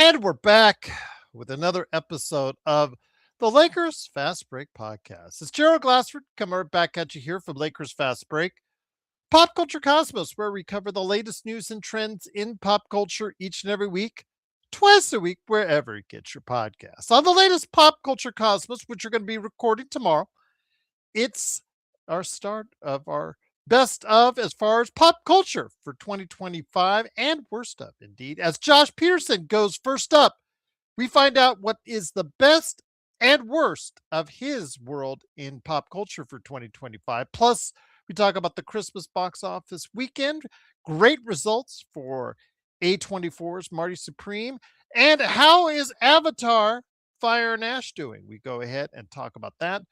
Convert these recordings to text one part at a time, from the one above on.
And we're back with another episode of the Lakers Fast Break Podcast. It's Gerald Glassford coming right back at you here from Lakers Fast Break, Pop Culture Cosmos, where we cover the latest news and trends in pop culture each and every week, twice a week, wherever you get your podcasts. On the latest Pop Culture Cosmos, which we're going to be recording tomorrow, it's our start of our best of as far as pop culture for 2025 and worst of indeed. As Josh Peterson goes first up, we find out what is the best and worst of his world in pop culture for 2025. Plus, we talk about the Christmas box office weekend, great results for A24's Marty Supreme, and how is Avatar Fire and Ash doing? We go ahead and talk about that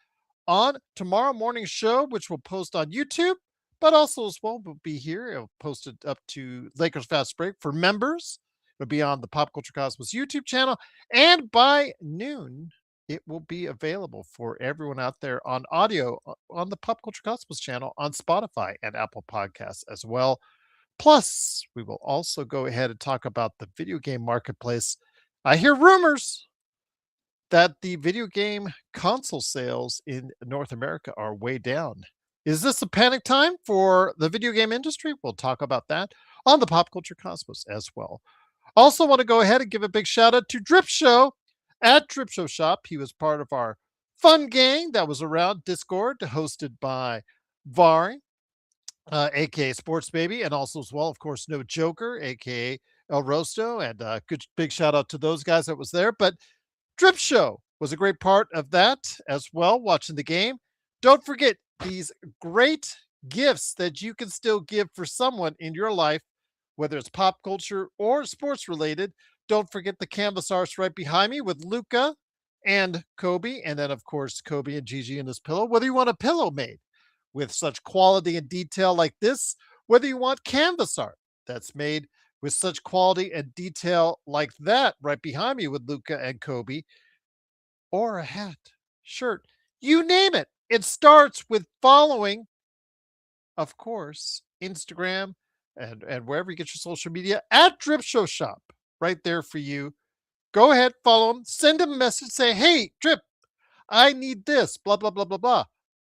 on tomorrow morning's show, which we'll post on YouTube, but also as well will be here. It'll post it up to Lakers Fast Break for members. It'll be on the Pop Culture Cosmos YouTube channel, and by noon, it will be available for everyone out there on audio on the Pop Culture Cosmos channel on Spotify and Apple Podcasts as well. Plus, we will also go ahead and talk about the video game marketplace. I hear rumors that the video game console sales in North America are way down. Is this a panic time for the video game industry? We'll talk about that on the Pop Culture Cosmos as well. Also, want to go ahead and give a big shout out to Drip Show at Drip Show Shop. He was part of our fun gang that was around Discord, hosted by Vari, aka Sports Baby, and also as well, of course, No Joker, aka El Rosto, and good big shout out to those guys that was there. But Drip Show was a great part of that as well, watching the game. Don't forget these great gifts that you can still give for someone in your life, whether it's pop culture or sports related. Don't forget the canvas arts right behind me with Luca and Kobe. And then, of course, Kobe and Gigi in his pillow. Whether you want a pillow made with such quality and detail like this, whether you want canvas art that's made with such quality and detail like that right behind me with Luca and Kobe, or a hat, shirt, you name it. It starts with following, of course, Instagram and wherever you get your social media at Drip Show Shop, right there for you. Go ahead, follow him, send him a message, say, hey, Drip, I need this, blah, blah, blah, blah, blah.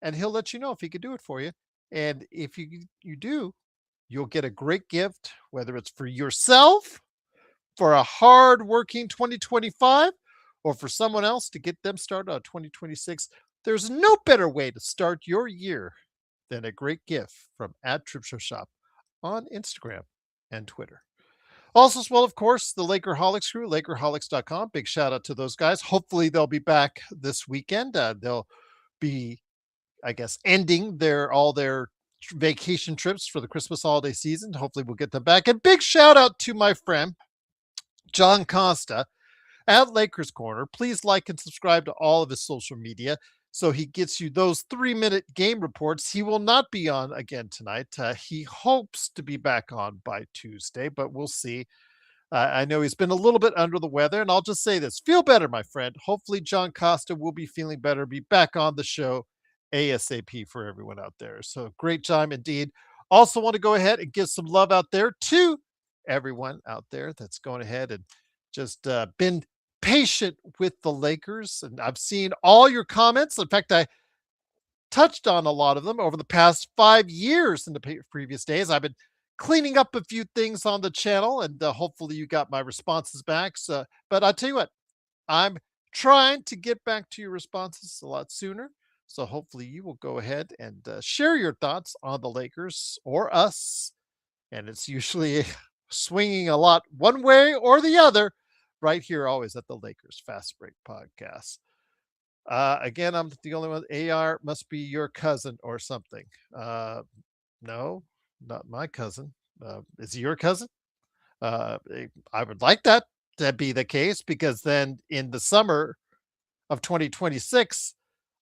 And he'll let you know if he can do it for you. And if you do, you'll get a great gift, whether it's for yourself, for a hard-working 2025, or for someone else to get them started on 2026. There's no better way to start your year than a great gift from at Trip Show Shop on Instagram and Twitter. Also, as well, of course, the Lakerholics crew, Lakerholics.com. Big shout out to those guys. Hopefully, they'll be back this weekend. They'll be, I guess, ending all their vacation trips for the Christmas holiday season. Hopefully, we'll get them back. And big shout out to my friend, John Costa at Lakers Corner. Please like and subscribe to all of his social media so he gets you those 3-minute game reports. He will not be on again tonight. He hopes to be back on by Tuesday, but we'll see. I know he's been a little bit under the weather, and I'll just say this. Feel better, my friend. Hopefully John Costa will be feeling better, be back on the show ASAP for everyone out there. So great time indeed. Also want to go ahead and give some love out there to everyone out there that's going ahead and just been patient with the Lakers. And I've seen all your comments. In fact, I touched on a lot of them over the past 5 years in the previous days. I've been cleaning up a few things on the channel, and hopefully you got my responses back. So, but I'll tell you what, I'm trying to get back to your responses a lot sooner. So hopefully you will go ahead and share your thoughts on the Lakers or us. And it's usually swinging a lot one way or the other right here, always at the Lakers Fast Break Podcast. Again, I'm the only one. AR must be your cousin or something. No, not my cousin. Is he your cousin? I would like that to be the case, because then in the summer of 2026,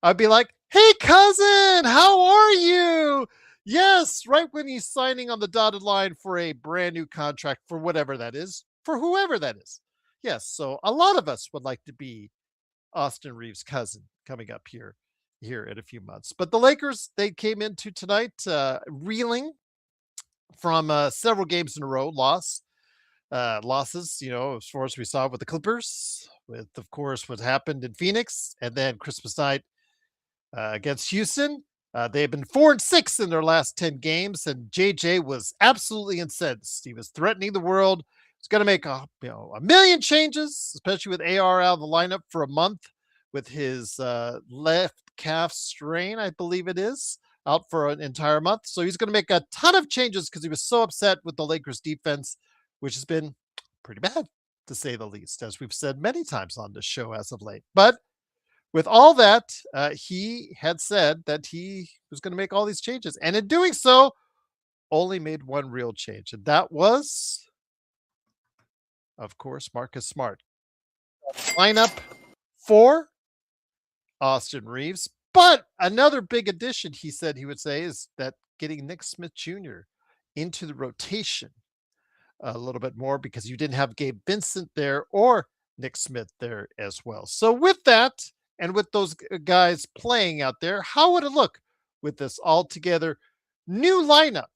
I'd be like, hey, cousin, how are you? Yes, right when he's signing on the dotted line for a brand new contract for whatever that is, for whoever that is. Yes, so a lot of us would like to be Austin Reeves' cousin coming up here in a few months. But the Lakers, they came into tonight reeling from several games in a row loss. losses, as far as we saw with the Clippers, with, of course, what happened in Phoenix, and then Christmas night against Houston. They've been 4-6 in their last 10 games, and JJ was absolutely incensed. He was threatening the world. He's going to make a million changes, especially with AR out of the lineup for a month with his left calf strain, I believe it is, out for an entire month. So he's going to make a ton of changes because he was so upset with the Lakers defense, which has been pretty bad, to say the least, as we've said many times on this show as of late. But with all that, he had said that he was going to make all these changes. And in doing so, only made one real change. And that was, of course, Marcus Smart. Lineup for Austin Reeves. But another big addition, he said he would say, is that getting Nick Smith Jr. into the rotation a little bit more because you didn't have Gabe Vincent there or Nick Smith there as well. So with that, and with those guys playing out there, how would it look with this altogether new lineup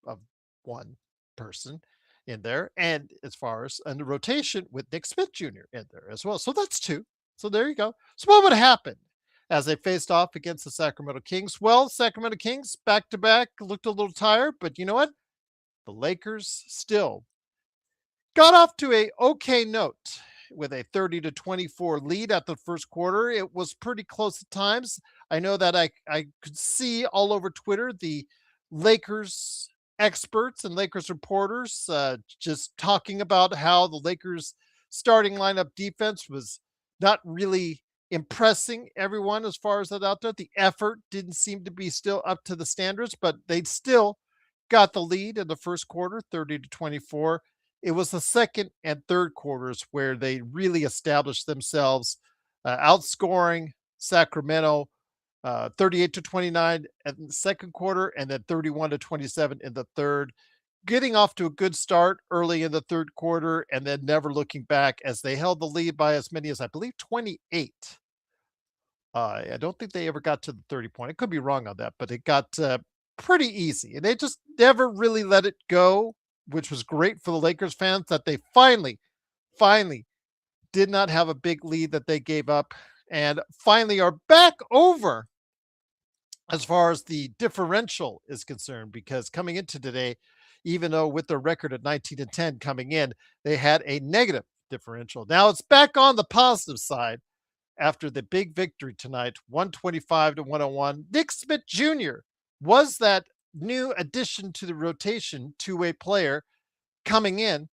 of one person in there? And as far as in the rotation with Nick Smith Jr. in there as well. So that's two. So there you go. So what would happen as they faced off against the Sacramento Kings? Well, Sacramento Kings back to back looked a little tired, but you know what? The Lakers still got off to a okay note with a 30-24 lead at the first quarter. It was pretty close at times. I know that I could see all over Twitter the Lakers experts and Lakers reporters just talking about how the Lakers starting lineup defense was not really impressing everyone as far as that out there. The effort didn't seem to be still up to the standards, but they still got the lead in the first quarter, 30-24. It was the second and third quarters where they really established themselves, outscoring Sacramento 38-29 in the second quarter, and then 31-27 in the third. Getting off to a good start early in the third quarter, and then never looking back as they held the lead by as many as, I believe, 28. I don't think they ever got to the 30-point. I could be wrong on that, but it got pretty easy. And they just never really let it go, which was great for the Lakers fans that they finally did not have a big lead that they gave up and finally are back over as far as the differential is concerned, because coming into today, even though with their record at 19-10 coming in, they had a negative differential. Now it's back on the positive side after the big victory tonight, 125-101. Nick Smith Jr. was that new addition to the rotation, two-way player coming in,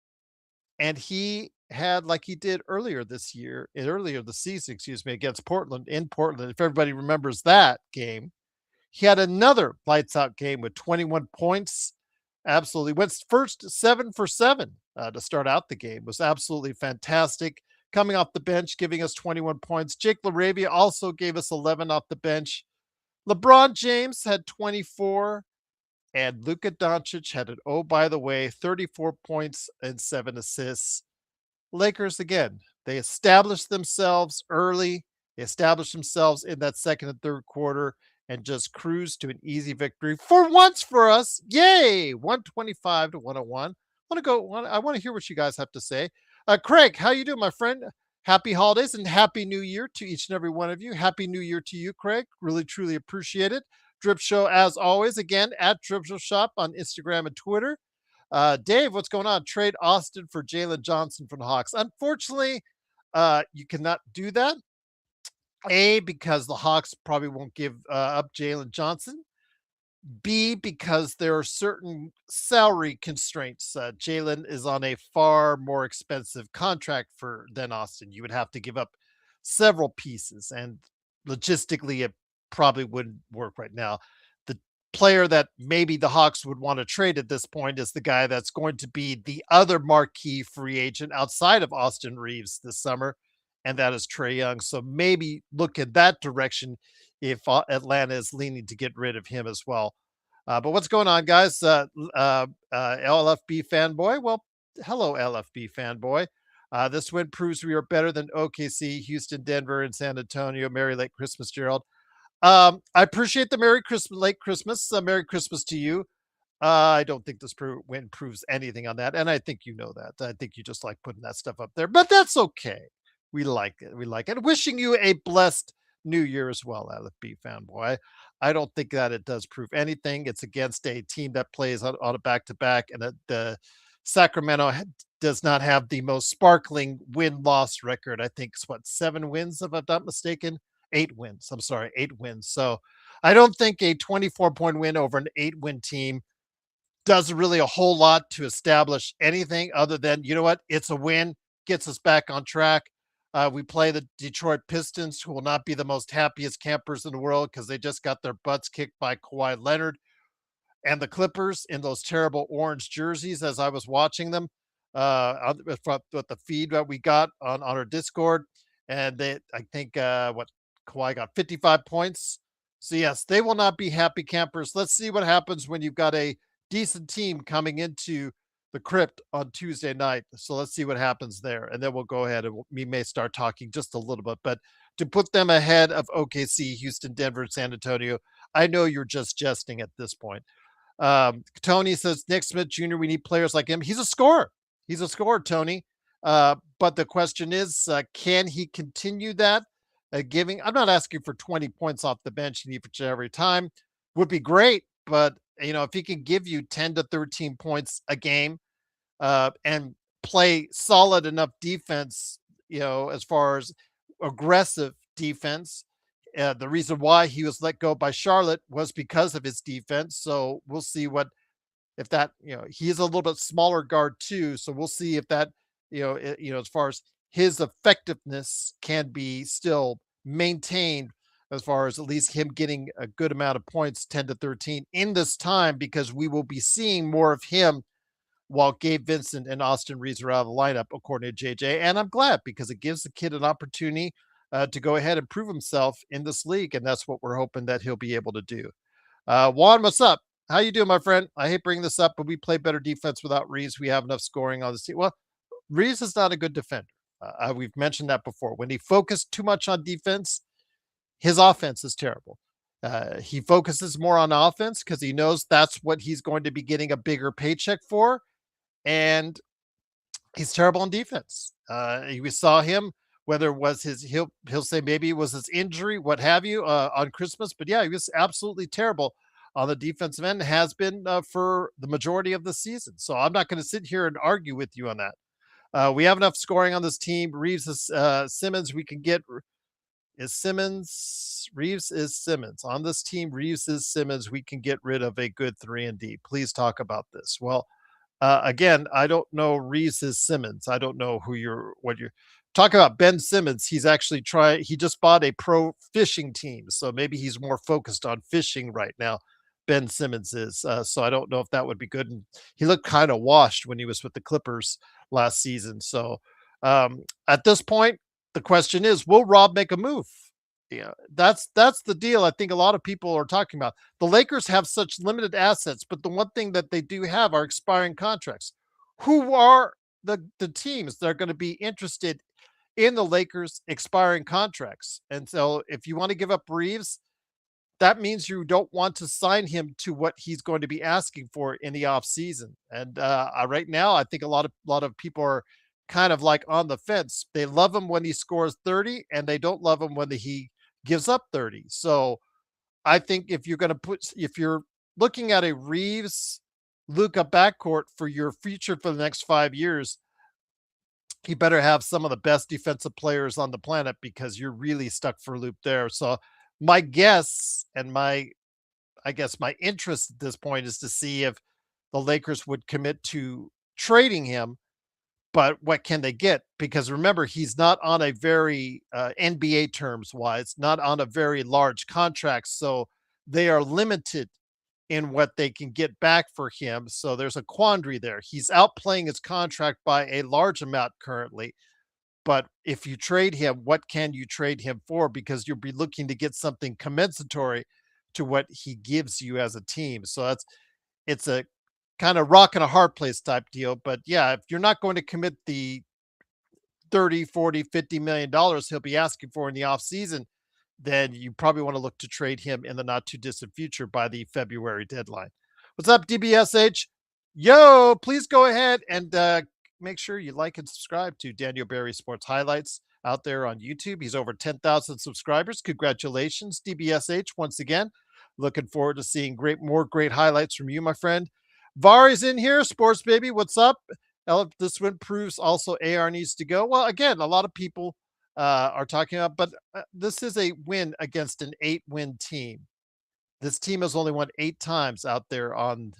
and he had, like he did earlier this season, against Portland in Portland. If everybody remembers that game, he had another lights out game with 21 points. Absolutely went first 7 for 7 to start out the game. Was absolutely fantastic. Coming off the bench, giving us 21 points. Jake LaRavia also gave us 11 off the bench. LeBron James had 24, and Luka Doncic had an, oh, by the way, 34 points and 7 assists. Lakers, again, they established themselves early. They established themselves in that second and third quarter and just cruised to an easy victory for once for us. Yay! 125-101. I want to hear what you guys have to say. Craig, how you doing, my friend? Happy holidays and happy new year to each and every one of you. Happy new year to you, Craig. Really, truly appreciate it. Drip Show, as always, again, at Drip Show Shop on Instagram and Twitter. Dave, what's going on? Trade Austin for Jalen Johnson from the Hawks. Unfortunately, you cannot do that. A, because the Hawks probably won't give up Jalen Johnson. B, because there are certain salary constraints. Jalen is on a far more expensive contract than Austin. You would have to give up several pieces, and logistically, it probably wouldn't work right now. The player that maybe the Hawks would want to trade at this point is the guy that's going to be the other marquee free agent outside of Austin Reeves this summer, and that is Trae Young. So maybe look in that direction if Atlanta is leaning to get rid of him as well. But what's going on, guys? LFB fanboy. Well, hello, LFB fanboy. This win proves we are better than OKC, Houston, Denver, and San Antonio. Merry late Christmas, Gerald. I appreciate the Merry Christmas, late Christmas. Merry Christmas to you. I don't think this win proves anything on that, and I think you know that. I think you just like putting that stuff up there, but that's okay. We like it. We like it. Wishing you a blessed New Year as well, LFB fanboy. I don't think that it does prove anything. It's against a team that plays on a back to back, and the Sacramento does not have the most sparkling win loss record. I think it's what 7 wins, if I'm not mistaken. 8 wins. I'm sorry, 8 wins. So I don't think a 24-point win over an 8 win team does really a whole lot to establish anything other than, you know what, it's a win, gets us back on track. We play the Detroit Pistons, who will not be the most happiest campers in the world because they just got their butts kicked by Kawhi Leonard and the Clippers in those terrible orange jerseys as I was watching them with the feed that we got on our Discord. And I think, what Kawhi got 55 points. So, yes, they will not be happy campers. Let's see what happens when you've got a decent team coming into the crypt on Tuesday night. So, let's see what happens there. And then we'll go ahead and we may start talking just a little bit. But to put them ahead of OKC, Houston, Denver, San Antonio, I know you're just jesting at this point. Tony says Nick Smith Jr. We need players like him. He's a scorer. He's a scorer, Tony. But the question is, can he continue that? Giving, I'm not asking for 20 points off the bench and each every time. Would be great, but if he can give you 10 to 13 points a game, and play solid enough defense, as far as aggressive defense. The reason why he was let go by Charlotte was because of his defense. So we'll see what if that he is a little bit smaller guard too. So we'll see if that as far as his effectiveness can be still maintained as far as at least him getting a good amount of points, 10 to 13 in this time, because we will be seeing more of him while Gabe Vincent and Austin Reeves are out of the lineup, according to JJ. And I'm glad because it gives the kid an opportunity to go ahead and prove himself in this league. And that's what we're hoping that he'll be able to do. Juan, what's up? How you doing, my friend? I hate bringing this up, but we play better defense without Reeves. We have enough scoring on this team. Well, Reeves is not a good defender. We've mentioned that before. When he focused too much on defense, his offense is terrible. He focuses more on offense because he knows that's what he's going to be getting a bigger paycheck for. And he's terrible on defense. We saw him, whether it was he'll say maybe it was his injury, what have you, on Christmas. But yeah, he was absolutely terrible on the defensive end, has been for the majority of the season. So I'm not going to sit here and argue with you on that. We have enough scoring on this team. Reeves is Simmons. We can get is Simmons. Reeves is Simmons on this team. Reeves is Simmons. We can get rid of a good 3-and-D. Please talk about this. Well, again, I don't know Reeves Simmons. I don't know what you're talking about. Ben Simmons, he just bought a pro fishing team. So maybe he's more focused on fishing right now. Ben Simmons is. So I don't know if that would be good. And he looked kind of washed when he was with the Clippers last season. So at this point, the question is, will Rob make a move? Yeah, that's the deal. I think a lot of people are talking about. The Lakers have such limited assets, but the one thing that they do have are expiring contracts. Who are the teams that are going to be interested in the Lakers expiring contracts? And so if you want to give up Reeves, that means you don't want to sign him to what he's going to be asking for in the offseason. And right now, I think a lot of people are kind of like on the fence. They love him when he scores 30, and they don't love him when he gives up 30. So I think if you're looking at a Reeves Luka backcourt for your future for the next 5 years, you better have some of the best defensive players on the planet because you're really stuck for a loop there. So my guess and I guess my interest at this point is to see if the Lakers would commit to trading him, but what can they get? Because remember, he's not on a very NBA terms wise, not on a very large contract. So they are limited in what they can get back for him. So there's a quandary there. He's outplaying his contract by a large amount currently. But if you trade him, what can you trade him for? Because you'll be looking to get something commensurate to what he gives you as a team. So it's a kind of rock and a hard place type deal. But yeah, if you're not going to commit the 30, 40, $50 million he'll be asking for in the offseason, then you probably want to look to trade him in the not too distant future by the February deadline. What's up, DBSH? Yo, please go ahead and make sure you like and subscribe to Daniel Barry Sports Highlights out there on YouTube. He's over 10,000 subscribers. Congratulations, DBSH, once again. Looking forward to seeing more great highlights from you, my friend. Vari's in here. Sports Baby, what's up? This one proves also AR needs to go. Well, again, a lot of people are talking about, but this is a win against an 8-win team. This team has only won 8 times out there on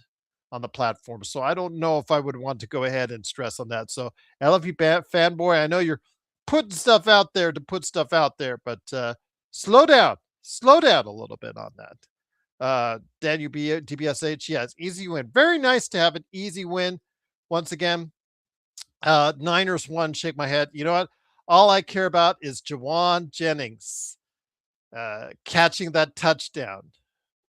the platform, so I don't know if I would want to go ahead and stress on that. So, LFU fanboy, I know you're putting stuff out there to put stuff out there, but slow down a little bit on that. Daniel DBSH, yes, easy win. Very nice to have an easy win once again. Niners won. Shake my head. You know what? All I care about is Jawan Jennings catching that touchdown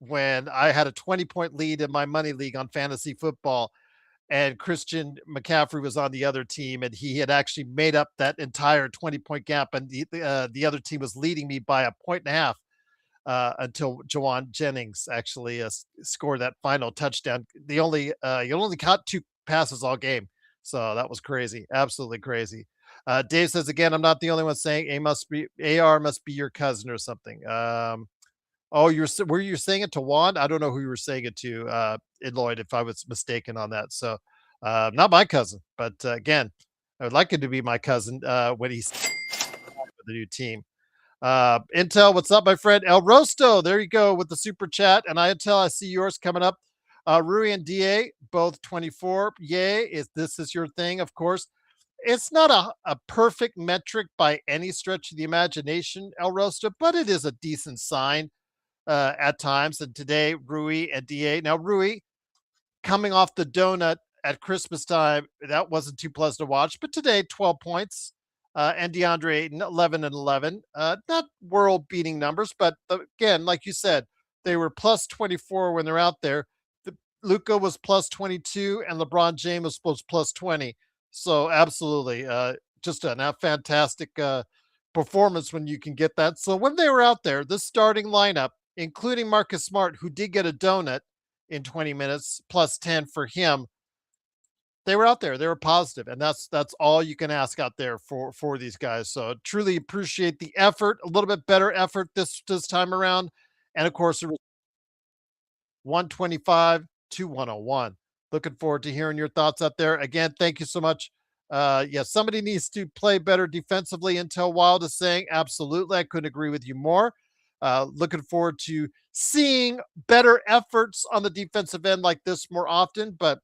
when I had a 20-point lead in my money league on fantasy football, and Christian McCaffrey was on the other team, and he had actually made up that entire 20-point gap, and the other team was leading me by a point and a half until Jawan Jennings actually scored that final touchdown. He only caught 2 passes all game, so that was crazy, absolutely crazy. Dave says again, I'm not the only one saying AR must be your cousin or something. Oh, were you saying it to Juan? I don't know who you were saying it to, Lloyd, if I was mistaken on that. So, not my cousin, but again, I would like it to be my cousin when he's with the new team. Intel, what's up, my friend? El Rosto, there you go with the super chat. And Intel, I see yours coming up. Rui and DA, both 24. Yay, this is your thing, of course. It's not a perfect metric by any stretch of the imagination, El Rosto, but it is a decent sign at times. And today, Rui and DA. Now, Rui coming off the donut at Christmas time, that wasn't too pleasant to watch. But today, 12 points. And DeAndre Ayton, 11 and 11. Not world beating numbers, but again, like you said, they were plus 24 when they're out there. Luka was plus 22 and LeBron James was plus 20. So, absolutely, just a fantastic performance when you can get that. So, when they were out there, this starting lineup, including Marcus Smart, who did get a donut in 20 minutes, plus 10 for him, they were out there. They were positive, and that's all you can ask out there for these guys. So truly appreciate the effort. A little bit better effort this time around, and of course, it was 125 to 101. Looking forward to hearing your thoughts out there. Again, thank you so much. Yes, somebody needs to play better defensively. Intel Wild is saying absolutely. I couldn't agree with you more. Looking forward to seeing better efforts on the defensive end like this more often, but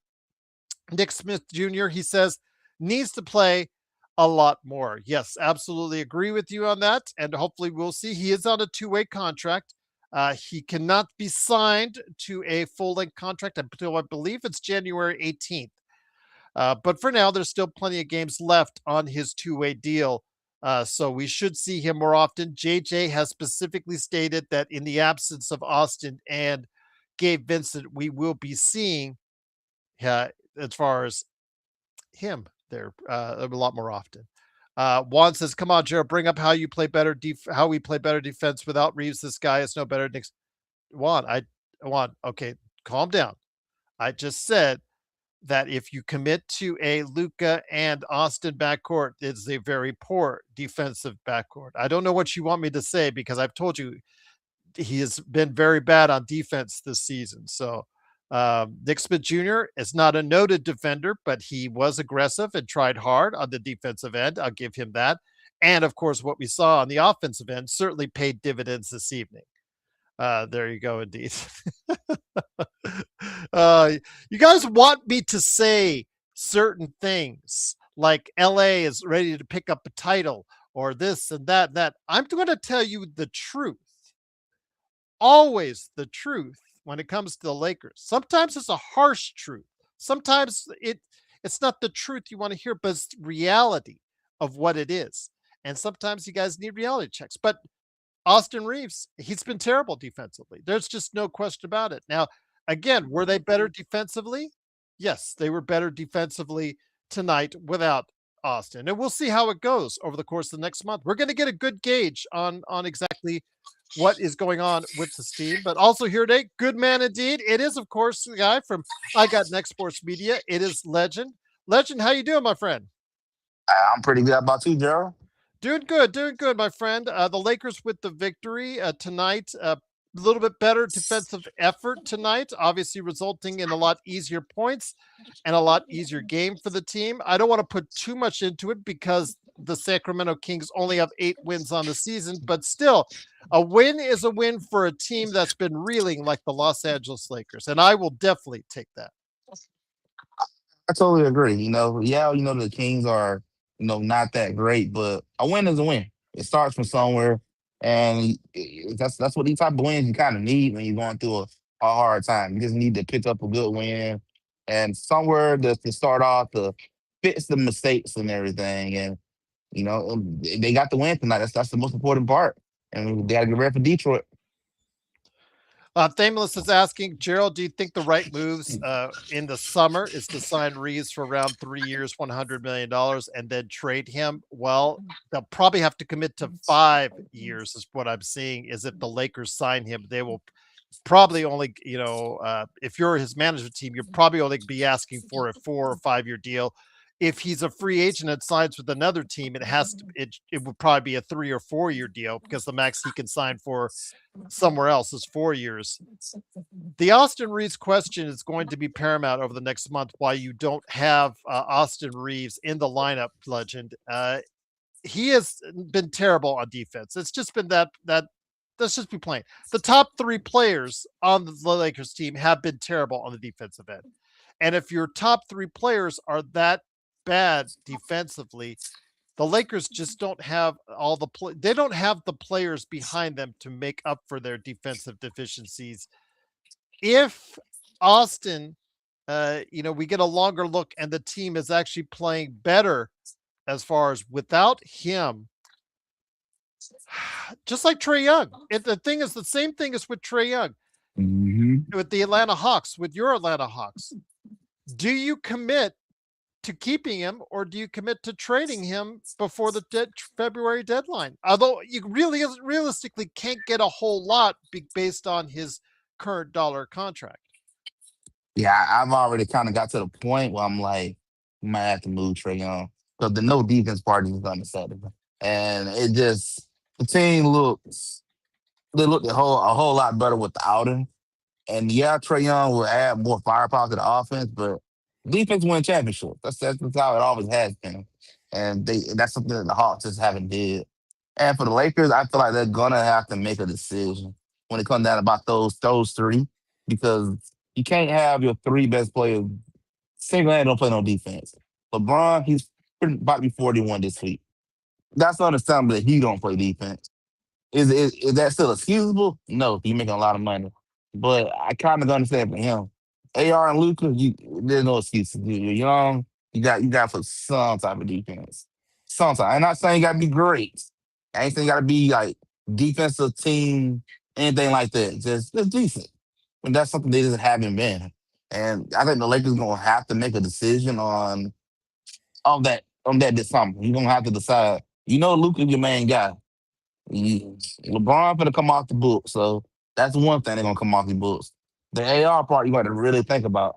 Nick Smith Jr., he says, needs to play a lot more. Yes, absolutely agree with you on that. And hopefully we'll see. He is on a 2-way contract. He cannot be signed to a full-length contract until I believe it's January 18th. But for now, there's still plenty of games left on his 2-way deal. So we should see him more often. JJ has specifically stated that in the absence of Austin and Gabe Vincent, we will be seeing as far as him there a lot more often. Juan says, "Come on, Jared, bring up how you play better. How we play better defense without Reeves. This guy is no better." Juan, okay, calm down. I just said that if you commit to a Luka and Austin backcourt, it's a very poor defensive backcourt. I don't know what you want me to say because I've told you he has been very bad on defense this season. So Nick Smith Jr. is not a noted defender, but he was aggressive and tried hard on the defensive end. I'll give him that. And of course, what we saw on the offensive end certainly paid dividends this evening. There you go, indeed. You guys want me to say certain things like LA is ready to pick up a title or this and that, and that. I'm going to tell you the truth. Always the truth when it comes to the Lakers. Sometimes it's a harsh truth. Sometimes it's not the truth you want to hear, but it's reality of what it is. And sometimes you guys need reality checks. But Austin Reeves, he's been terrible defensively. There's just no question about it. Now, again, were they better defensively? Yes, they were better defensively tonight without Austin. And we'll see how it goes over the course of the next month. We're going to get a good gauge on exactly what is going on with this team. But also here today, good man indeed. It is, of course, the guy from I Got Next Sports Media. It is Legend. Legend, how you doing, my friend? I'm pretty good about you, Gerald. Doing good, my friend. The Lakers with the victory tonight. A little bit better defensive effort tonight, obviously resulting in a lot easier points and a lot easier game for the team. I don't want to put too much into it because the Sacramento Kings only have 8 wins on the season, but still, a win is a win for a team that's been reeling like the Los Angeles Lakers, and I will definitely take that. I totally agree. Yeah, the Kings are, not that great, but a win is a win. It starts from somewhere, and that's what these type of wins you kind of need when you're going through a hard time. You just need to pick up a good win and somewhere to start off to fix the mistakes and everything. And they got the win tonight. That's the most important part, and they got to get ready for Detroit. Thameless is asking, Gerald, do you think the right moves in the summer is to sign Reeves for around 3 years, $100 million, and then trade him? Well, they'll probably have to commit to 5 years, is what I'm seeing. Is if the Lakers sign him, they will probably only, if you're his management team, you're probably only be asking for a 4 or 5 year deal. If he's a free agent and signs with another team, it would probably be a 3 or 4 year deal because the max he can sign for somewhere else is 4 years. The Austin Reeves question is going to be paramount over the next month. Why you don't have Austin Reeves in the lineup, Legend? He has been terrible on defense. It's just been that. Let's just be plain. The top three players on the Lakers team have been terrible on the defensive end. And if your top three players are that bad defensively, the Lakers just don't have they don't have the players behind them to make up for their defensive deficiencies. If Austin, we get a longer look and the team is actually playing better as far as without him, just like Trey Young. The thing is, the same thing is with Trey Young, Hmm. with the Atlanta Hawks, with your Atlanta Hawks. Do you commit to keeping him or do you commit to trading him before the February deadline? Although you really realistically can't get a whole lot based on his current dollar contract. Yeah, I've already kind of got to the point where I'm like, you might have to move Trey Young because the no defense part is unacceptable, and the team looks they look a whole lot better without him. And yeah, Trey Young will add more firepower to the offense, but defense win championships. That's how it always has been, and that's something that the Hawks just haven't did. And for the Lakers, I feel like they're gonna have to make a decision when it comes down about those three, because you can't have your three best players single handed don't play no defense. LeBron, he's about to be 41 this week. That's understandable that he don't play defense. Is that still excusable? No, you're making a lot of money. But I kind of understand for him. AR and Luca, there's no excuses. You're young. You got to put some type of defense. Sometimes. I'm not saying you got to be great. I ain't saying you got to be like defensive team, anything like that. Just decent. And that's something they just haven't been. And I think the Lakers gonna have to make a decision on that this summer. You're gonna have to decide. Luca's your main guy. LeBron gonna come off the book, so that's one thing they're gonna come off the books. The AR part you got to really think about.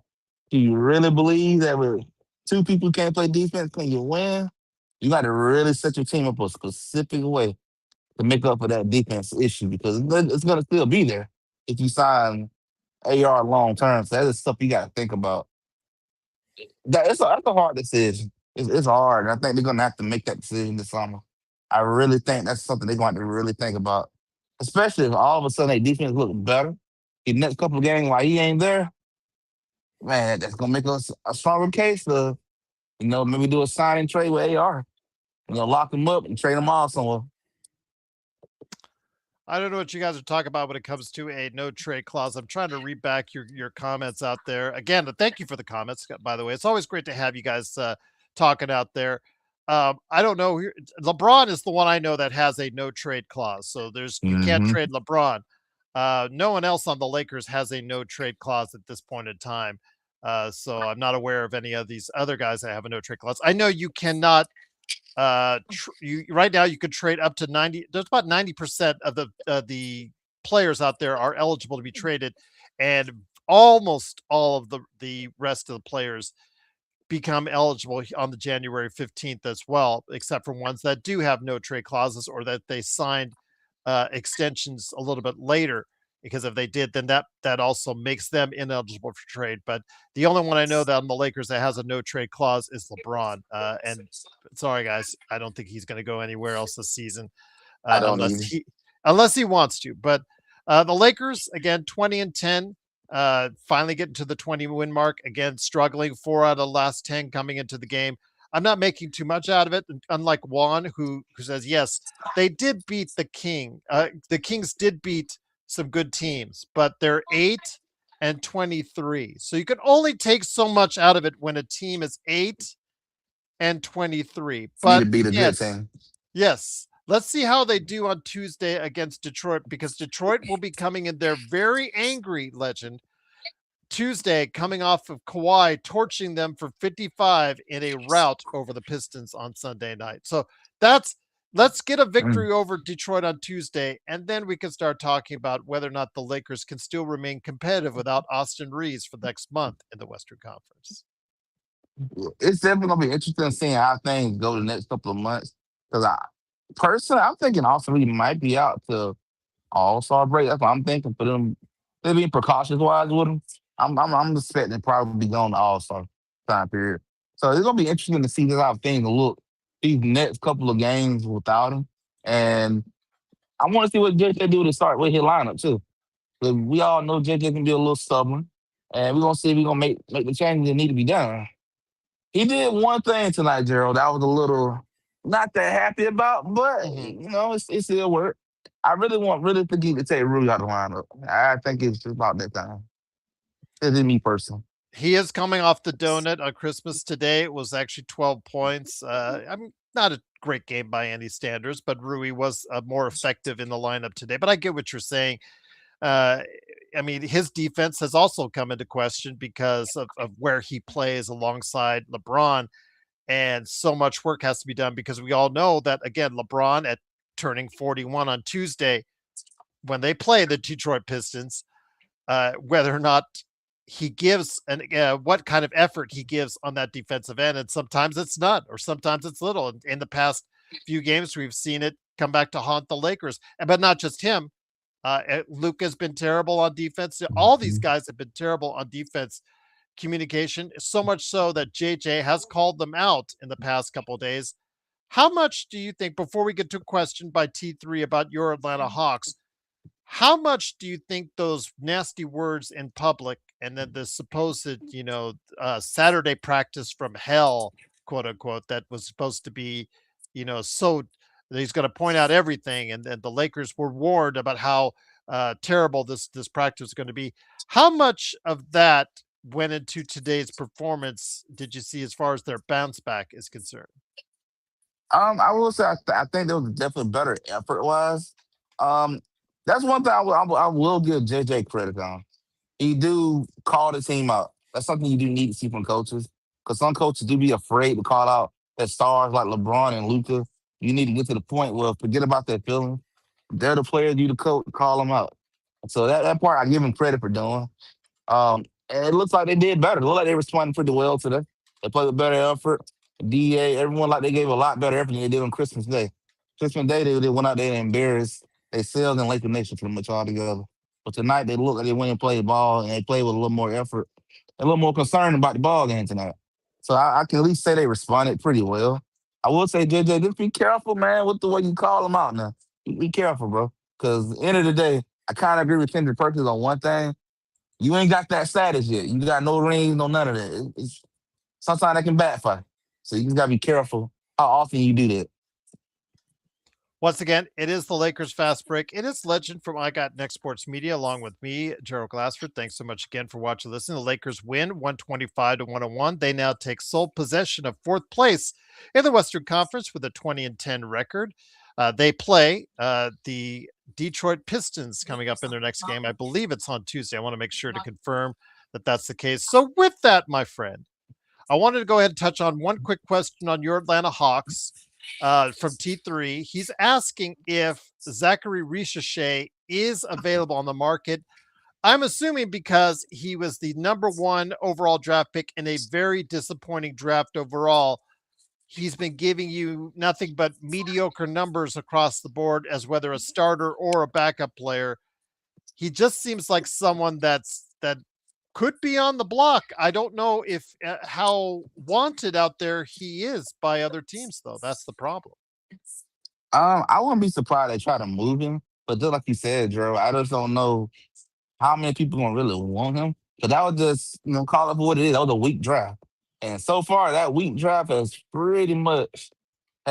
Do you really believe that with two people who can't play defense, can you win? You got to really set your team up a specific way to make up for that defense issue because it's gonna still be there if you sign AR long term. So that's stuff you got to think about. That's a hard decision. It's hard. And I think they're gonna have to make that decision this summer. I really think that's something they're going to really think about, especially if all of a sudden their defense look better. The next couple of games while he ain't there, man, that's gonna make us a stronger case to maybe do a sign and trade with AR. Lock him up and trade him off somewhere. I don't know what you guys are talking about when it comes to a no trade clause. I'm trying to read back your comments out there. Again, thank you for the comments, by the way. It's always great to have you guys talking out there. I don't know. LeBron is the one I know that has a no trade clause. So you can't Hmm. trade LeBron. No one else on the Lakers has a no trade clause at this point in time. So I'm not aware of any of these other guys that have a no trade clause. I know you cannot You right now you could trade up to 90. There's about 90% of the players out there are eligible to be traded, and almost all of the rest of the players become eligible on the January 15th as well, except for ones that do have no trade clauses or that they signed extensions a little bit later. Because if they did, then that also makes them ineligible for trade. But the only one I know that on the Lakers that has a no trade clause is LeBron. And sorry guys, I don't think he's going to go anywhere else this season I don't unless even. he wants to. But the Lakers again, 20-10, finally getting to the 20 win mark. Again, struggling 4 out of the last 10 coming into the game. I'm not making too much out of it, unlike Juan, who says yes, they did beat the King. The Kings did beat some good teams, but they're 8-23. So you can only take so much out of it when a team is 8-23. Need to But beat a good yes, team. yes. Let's see how they do on Tuesday against Detroit, because Detroit will be coming in there very angry, Legend. Tuesday, coming off of Kawhi torching them for 55 in a rout over the Pistons on Sunday night. So that's let's get a Mm. victory over Detroit on Tuesday, and then we can start talking about whether or not the Lakers can still remain competitive without Austin Reeves for next month in the Western Conference. It's definitely gonna be interesting seeing how things go the next couple of months. Because I personally, I'm thinking Austin Reed might be out to All Star break. That's what I'm thinking for them. They're being precautious wise with him. I'm expecting probably be going to All Star time period. So it's gonna be interesting to see how things look these next couple of games without him. And I want to see what JJ do to start with his lineup too. 'Cause we all know JJ can be a little stubborn, and we're gonna see if we're gonna make the changes that need to be done. He did one thing tonight, Gerald. I was a little not that happy about, but Mhm. it still worked. I really think he could take Rui out of the lineup. I think it's about that time. This is me personally. He is coming off the donut on Christmas today. It was actually 12 points. I'm not a great game by any standards, but Rui was more effective in the lineup today. But I get what you're saying. Uh, I mean, his defense has also come into question because of where he plays alongside LeBron, and so much work has to be done because we all know that again, LeBron at turning 41 on Tuesday when they play the Detroit Pistons, whether or not he gives and what kind of effort he gives on that defensive end, and sometimes it's not, or sometimes it's little. In the past few games, we've seen it come back to haunt the Lakers, but not just him. Luke has been terrible on defense. All these Mhm. guys have been terrible on defense communication, so much so that JJ has called them out in the past couple of days. How much do you think, before we get to a question by T3 about your Atlanta Hawks, how much do you think those nasty words in public and then the supposed, Saturday practice from hell, quote unquote, that was supposed to be, so that he's going to point out everything, and then the Lakers were warned about how terrible this practice is going to be. How much of that went into today's performance did you see as far as their bounce back is concerned? I will say I think there was definitely better effort wise. Um, that's one thing I will give JJ credit on. He do call the team out. That's something you do need to see from coaches, because some coaches do be afraid to call out their stars like LeBron and Luca. You need to get to the point where forget about their feelings. They're the players, you the coach, call them out. So that part I give him credit for doing. And it looks like they did better. It looked like they responded pretty well today. They played with better effort. DA, everyone like they gave a lot better effort than they did on Christmas Day. Christmas Day, they went out there and embarrassed themselves and Laker Nation pretty much all together. But tonight, they looked like they went and played ball, and they played with a little more effort, a little more concern about the ball game tonight. So I can at least say they responded pretty well. I will say, JJ, just be careful, man, with the way you call them out now. Be careful, bro. Because at the end of the day, I kind of agree with Kendrick Perkins on one thing. You ain't got that status yet. You got no rings, no none of that. Sometimes that can backfire. So you just gotta be careful how often you do that. Once again, it is the Lakers Fast Break. It is Legend from I Got Next Sports Media, along with me, Gerald Glassford. Thanks so much again for watching and listening. The Lakers win 125-101. They now take sole possession of fourth place in the Western Conference with a 20-10 record. They play the Detroit Pistons coming up in their next game. I believe it's on Tuesday. I want to make sure to confirm that that's the case. So, with that, my friend, I wanted to go ahead and touch on one quick question on your Atlanta Hawks from T3. He's asking if Zachary Richichet is available on the market. I'm assuming because he was the number one overall draft pick in a very disappointing draft overall. He's been giving you nothing but mediocre numbers across the board as whether a starter or a backup player. He just seems like someone that could be on the block. I don't know if how wanted out there he is by other teams though. That's the problem. I wouldn't be surprised they try to move him, but just like you said, Drew, I just don't know how many people gonna really want him. Because that was just, call it for what it is. That was a weak draft. And so far, that weak draft has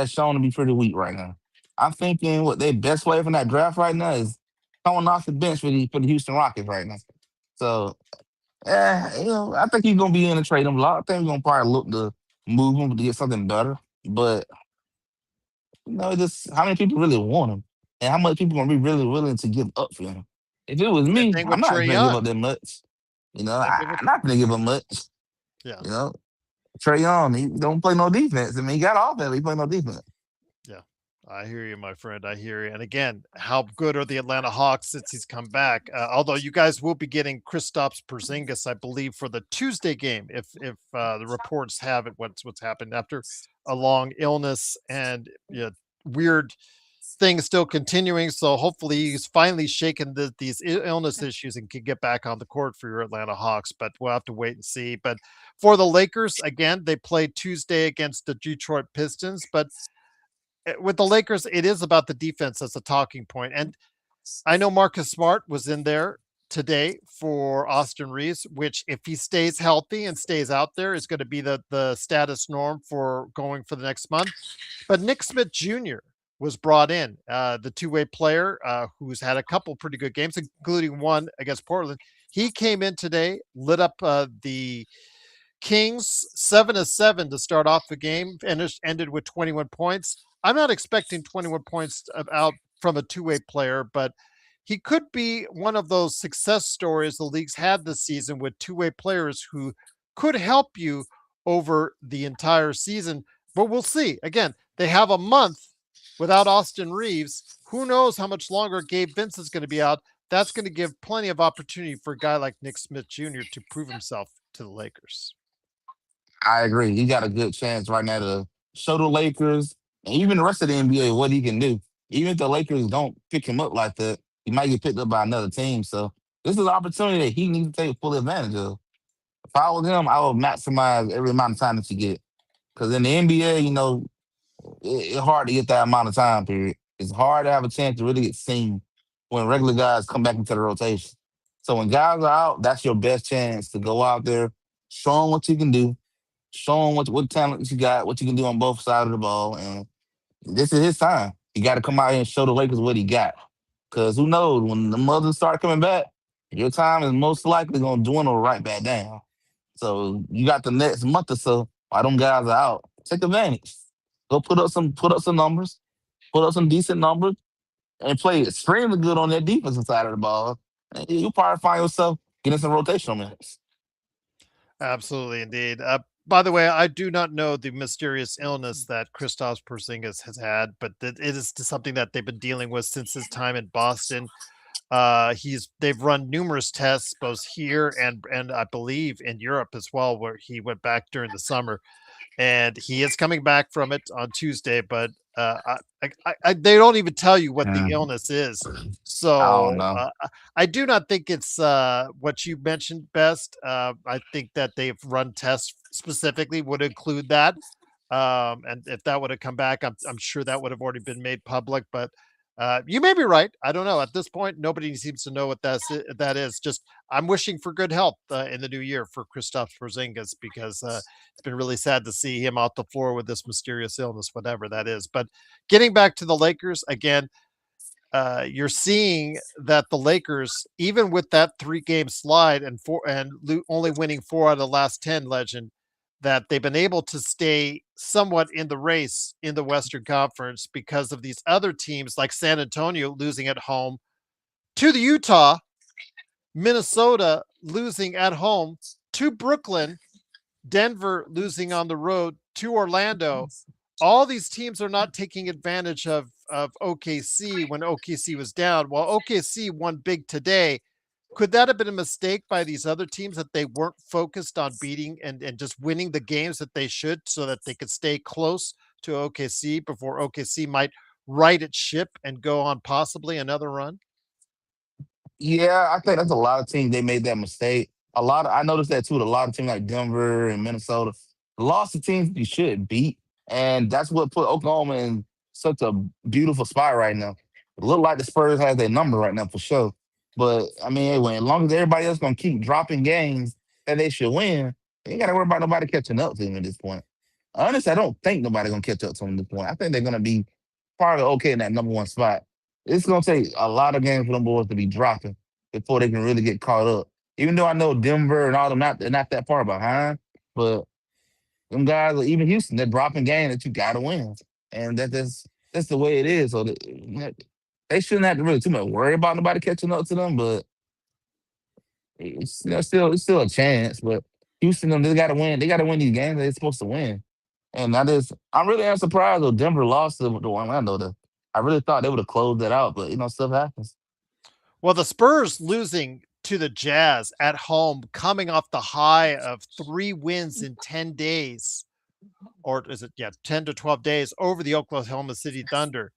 shown to be pretty weak right now. I'm thinking what their best player from that draft right now is coming off the bench for the Houston Rockets right now. So, I think he's gonna be in the trade him lot. I think we're gonna probably look to move him to get something better. But just how many people really want him, and how much people gonna be really willing to give up for him. If it was Same me, thing I'm with not Trey gonna give up Young. that much. Same thing with I'm not gonna give up much. yeah. You know, Trey Young, he don't play no defense. I mean, he got offense, but he play no defense. Yeah. I hear you, my friend. I hear you. And again, how good are the Atlanta Hawks since he's come back? Although you guys will be getting Kristaps Porzingis, I believe, for the Tuesday game, if the reports have it, what's happened after a long illness and weird things still continuing. So hopefully he's finally shaken these illness issues and can get back on the court for your Atlanta Hawks. But we'll have to wait and see. But for the Lakers, again, they played Tuesday against the Detroit Pistons, but with the Lakers, it is about the defense as a talking point. And I know Marcus Smart was in there today for Austin Reeves, which if he stays healthy and stays out there is going to be the status norm for going for the next month. But Nick Smith Jr. was brought in, the two-way player who's had a couple pretty good games, including one against Portland. He came in today, lit up the Kings 7-7 to start off the game, ended with 21 points. I'm not expecting 21 points out from a two-way player, but he could be one of those success stories the league's had this season with two-way players who could help you over the entire season. But we'll see. Again, they have a month without Austin Reeves. Who knows how much longer Gabe Vincent's going to be out? That's going to give plenty of opportunity for a guy like Nick Smith Jr. to prove himself to the Lakers. I agree. He got a good chance right now to show the Lakers and even the rest of the NBA what he can do. Even if the Lakers don't pick him up like that, he might get picked up by another team. So this is an opportunity that he needs to take full advantage of. If I was him, I would maximize every amount of time that you get. Because in the NBA, it's hard to get that amount of time period. It's hard to have a chance to really get seen when regular guys come back into the rotation. So when guys are out, that's your best chance to go out there, show them what you can do, show them what talent you got, what you can do on both sides of the ball, and this is his time. He got to come out here and show the Lakers what he got. Because who knows, when the mothers start coming back, your time is most likely going to dwindle right back down. So you got the next month or so while them guys are out. Take advantage. Go put up some numbers, put up some decent numbers, and play extremely good on that defensive side of the ball. And you'll probably find yourself getting some rotational minutes. Absolutely, indeed. By the way, I do not know the mysterious illness that Kristaps Porzingis has had, but it is something that they've been dealing with since his time in Boston. They've run numerous tests both here and I believe in Europe as well, where he went back during the summer, and he is coming back from it on Tuesday. But they don't even tell you what the Yeah, illness is. I don't So know. I do not think it's what you mentioned best. I think that they've run tests specifically would include that. And if that would have come back, I'm sure that would have already been made public. But you may be right. I don't know. At this point, nobody seems to know what that is. Just I'm wishing for good health in the new year for Kristaps Porzingis because it's been really sad to see him out the floor with this mysterious illness, whatever that is. But getting back to the Lakers again, you're seeing that the Lakers, even with that 3-game slide and only winning 4 out of the last 10, legend, that they've been able to stay somewhat in the race in the Western Conference because of these other teams like San Antonio losing at home to the Utah, Minnesota losing at home to Brooklyn, Denver losing on the road to Orlando. All these teams are not taking advantage of OKC when OKC was down. While OKC won big today, could that have been a mistake by these other teams that they weren't focused on beating and just winning the games that they should so that they could stay close to OKC before OKC might right its ship and go on possibly another run? Yeah, I think that's a lot of teams they made that mistake. I noticed that too. A lot of teams like Denver and Minnesota lost to teams you should beat, and that's what put Oklahoma in such a beautiful spot right now. It look like the Spurs has their number right now for sure. But I mean, anyway, as long as everybody else gonna keep dropping games that they should win, you ain't gotta worry about nobody catching up to them at this point. Honestly, I don't think nobody gonna catch up to them at this point. I think they're gonna be probably okay in that number one spot. It's gonna take a lot of games for them boys to be dropping before they can really get caught up. Even though I know Denver and all them they're not that far behind, but them guys, even Houston, they're dropping games that you gotta win, and that's the way it is. So they shouldn't have to really too much worry about nobody catching up to them, but it's still a chance. But Houston, them they gotta win. They gotta win these games they're supposed to win. And I'm really am surprised though Denver lost to Orlando. I really thought they would have closed that out, but stuff happens. Well, the Spurs losing to the Jazz at home, coming off the high of 3 wins in 10 days, or is it, yeah, 10 to 12 days over the Oklahoma City Thunder.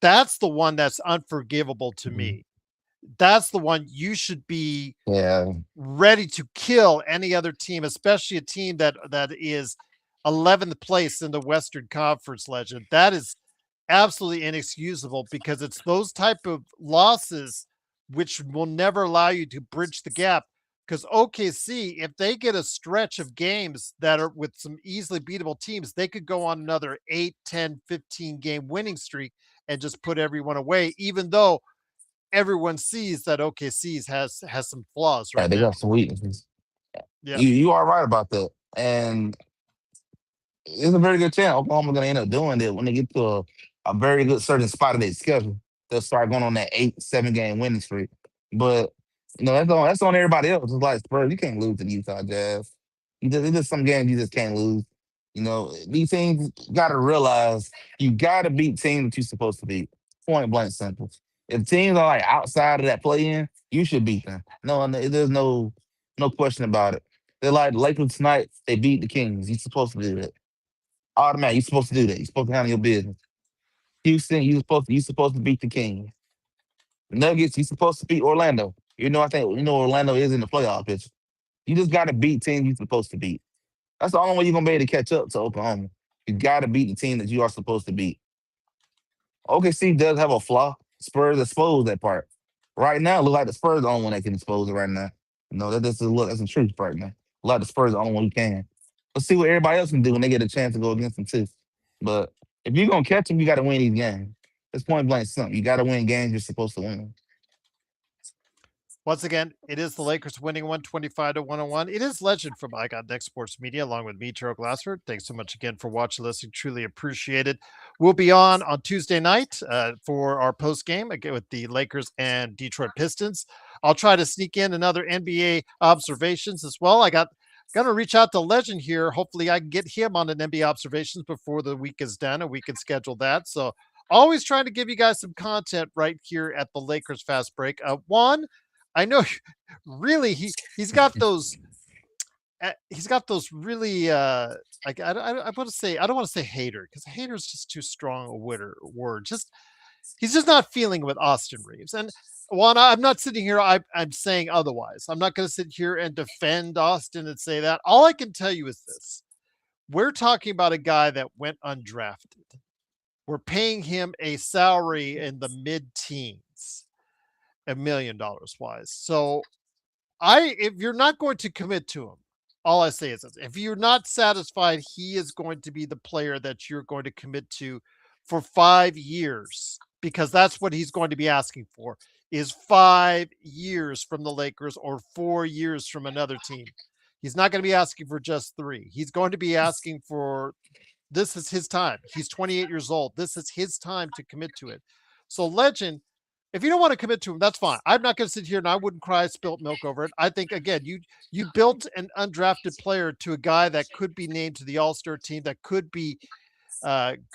That's the one that's unforgivable to Mhm. me. That's the one you should be Yeah, ready to kill any other team, especially a team that is 11th place in the Western Conference. Legend. That is absolutely inexcusable because it's those type of losses which will never allow you to bridge the gap. Because OKC, if they get a stretch of games that are with some easily beatable teams, they could go on another 8, 10, 15 game winning streak and just put everyone away, even though everyone sees that OKC's has some flaws yeah, right they now. got some weaknesses. Yeah. You are right about that, and it's a very good chance Oklahoma's going to end up doing it when they get to a very good certain spot of their schedule. They'll start going on that 8, 7 game winning streak. But that's on everybody else. It's like Spurs, you can't lose to the Utah Jazz. It's just some games you just can't lose. These teams got to realize you got to beat teams that you're supposed to beat. Point blank simple. If teams are like outside of that play in, you should beat them. There's no question about it. They're like the Lakers tonight. They beat the Kings. You're supposed to do that. Automatic. You're supposed to do that. You're supposed to handle your business. Houston, you supposed to beat the Kings. Nuggets, you're supposed to beat Orlando. I think Orlando is in the playoff picture. You just got to beat teams you're supposed to beat. That's the only way you're gonna be able to catch up to Oklahoma. You got to beat the team that you are supposed to beat. OKC does have a flaw. Spurs expose that part. Right now, it look like the Spurs are the only one that can expose it right now. That's the truth right now. Like the Spurs are the only one who can. Let's see what everybody else can do when they get a chance to go against them too. But if you're gonna catch them, you got to win these games. It's point blank something. You got to win games you're supposed to win. Once again, it is the Lakers winning 125 to 101. It is Legend from I Got Next Sports Media, along with me, Terrell Glassford. Thanks so much again for watching, listening. Truly appreciate it. We'll be on Tuesday night for our post game again with the Lakers and Detroit Pistons. I'll try to sneak in another NBA observations as well. I got to reach out to Legend here. Hopefully, I can get him on an NBA observations before the week is done, and we can schedule that. So, always trying to give you guys some content right here at the Lakers Fast Break. One, I know really he's got those really I want to say I don't want to say hater because hater is just too strong a word. Just he's just not feeling with Austin Reeves. And Juan, I'm not sitting here. I'm saying otherwise. I'm not going to sit here and defend Austin and say that. All I can tell you is this: we're talking about a guy that went undrafted. We're paying him a salary in the mid-teens, $1 million wise. So if you're not going to commit to him, all I say is this: if you're not satisfied, he is going to be the player that you're going to commit to for 5 years because that's what he's going to be asking for is 5 years from the Lakers or 4 years from another team. He's not going to be asking for just three. He's going to be asking for this is his time. He's 28 years old. This is his time to commit to it. So, Legend, If you don't want to commit to him, that's fine. I'm not going to sit here and I wouldn't cry spilt milk over it. I think again, you built an undrafted player to a guy that could be named to the All Star team, that could be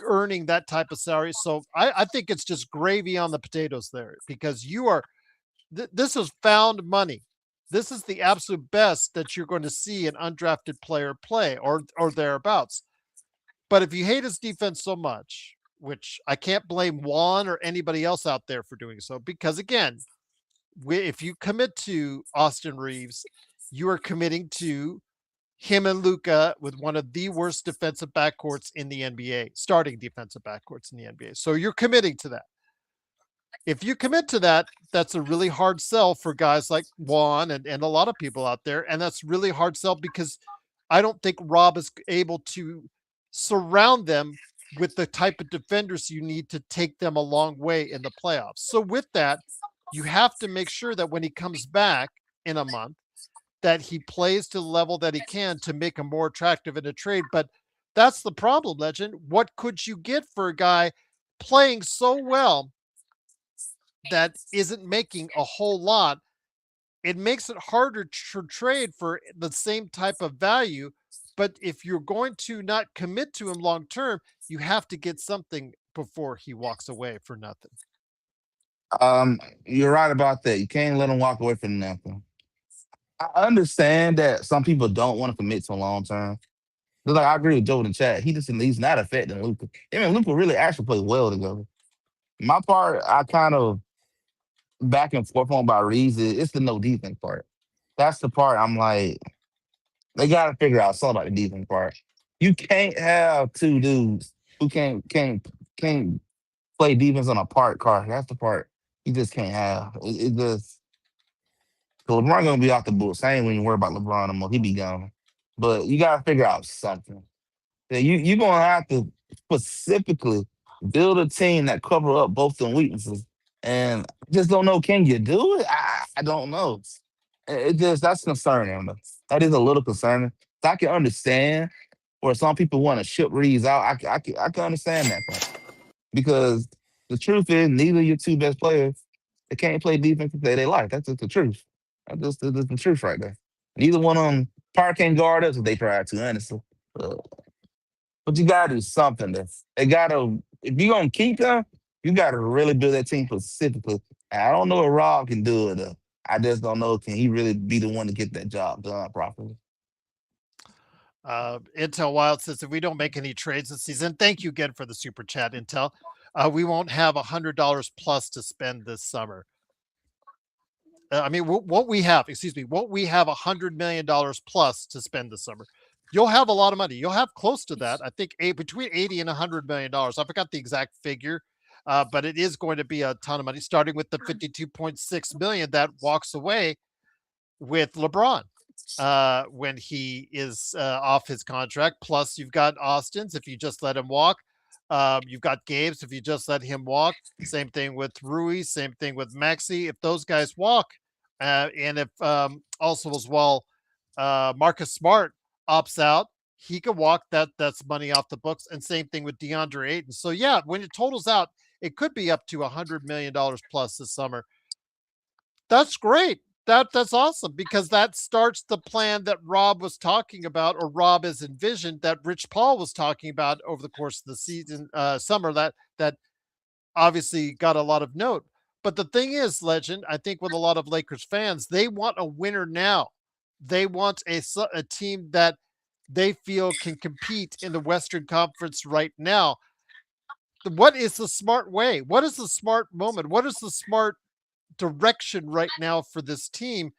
earning that type of salary. So I think it's just gravy on the potatoes there because you are this is found money. This is the absolute best that you're going to see an undrafted player play or thereabouts. But if you hate his defense so much, which I can't blame Juan or anybody else out there for doing so, because again, if you commit to Austin Reeves, you are committing to him and Luca with one of the worst defensive backcourts in the NBA, starting defensive backcourts in the NBA. So you're committing to that. If you commit to that, that's a really hard sell for guys like Juan and a lot of people out there. And that's really hard sell because I don't think Rob is able to surround them with the type of defenders you need to take them a long way in the playoffs. So with that, you have to make sure that when he comes back in a month, that he plays to the level that he can to make him more attractive in a trade. But that's the problem, Legend. What could you get for a guy playing so well that isn't making a whole lot? It makes it harder to trade for the same type of value. But if you're going to not commit to him long term, you have to get something before he walks away for nothing. You're right about that. You can't let him walk away from nothing. I understand that some people don't want to commit to a long term. Just like I agree with Joe in the chat. He's not affecting Luca. Him and Luca really actually play well together. My part, I kind of back and forth on about Reeves. It's the no defense part. That's the part I'm like, they gotta figure out something about the defense part. You can't have two dudes who can't play defense on a park car. That's the part you just can't have. It just, so LeBron gonna be off the books. I ain't even worry about LeBron no more. He be gone. But you gotta figure out something. Yeah, you gonna have to specifically build a team that cover up both the weaknesses. And I just don't know, can you do it? I don't know. It just, that's concerning. That is a little concerning. So I can understand where some people want to ship Reeves out. I can understand that part because the truth is neither of your two best players, they can't play defense to play their life. That's just the truth. That's the truth right there. Neither one of them part can't guard us if they try to, honestly. Uh, but you gotta do something. They gotta, if you're gonna keep them, you gotta really build that team specifically. And I don't know if Rob can do it. I just don't know, can he really be the one to get that job done properly? Intel Wild says if we don't make any trades this season, thank you again for the super chat, Intel. We won't have $100 plus to spend this summer. I mean, what we have, excuse me, won't we have $100 million plus to spend this summer? You'll have a lot of money. You'll have close to that. I think between 80 and $100 million. I forgot the exact figure, but it is going to be a ton of money, starting with the 52.6 million that walks away with LeBron when he is off his contract. Plus, you've got Austin's if you just let him walk. You've got Gabe's if you just let him walk. Same thing with Rui. Same thing with Maxi. If those guys walk, and if also as well, Marcus Smart opts out, he could walk. That's money off the books. And same thing with DeAndre Ayton. So yeah, when it totals out, it could be up to $100 million plus this summer. That's great. That's awesome because that starts the plan that Rob was talking about, or Rob has envisioned that Rich Paul was talking about over the course of the season, summer. That obviously got a lot of note. But the thing is, Legend, I think with a lot of Lakers fans, they want a winner now. They want a team that they feel can compete in the Western Conference right now. What is the smart way? What is the smart moment? What is the smart direction right now for this team?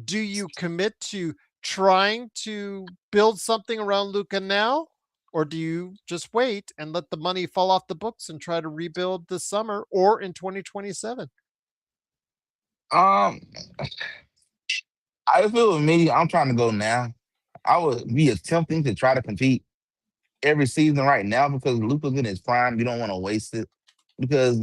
Do you commit to trying to build something around Luca now? Or do you just wait and let the money fall off the books and try to rebuild this summer or in 2027? Um, I feel with me, I'm trying to go now. I would be attempting to try to compete every season right now because Luca's in his prime. You don't want to waste it because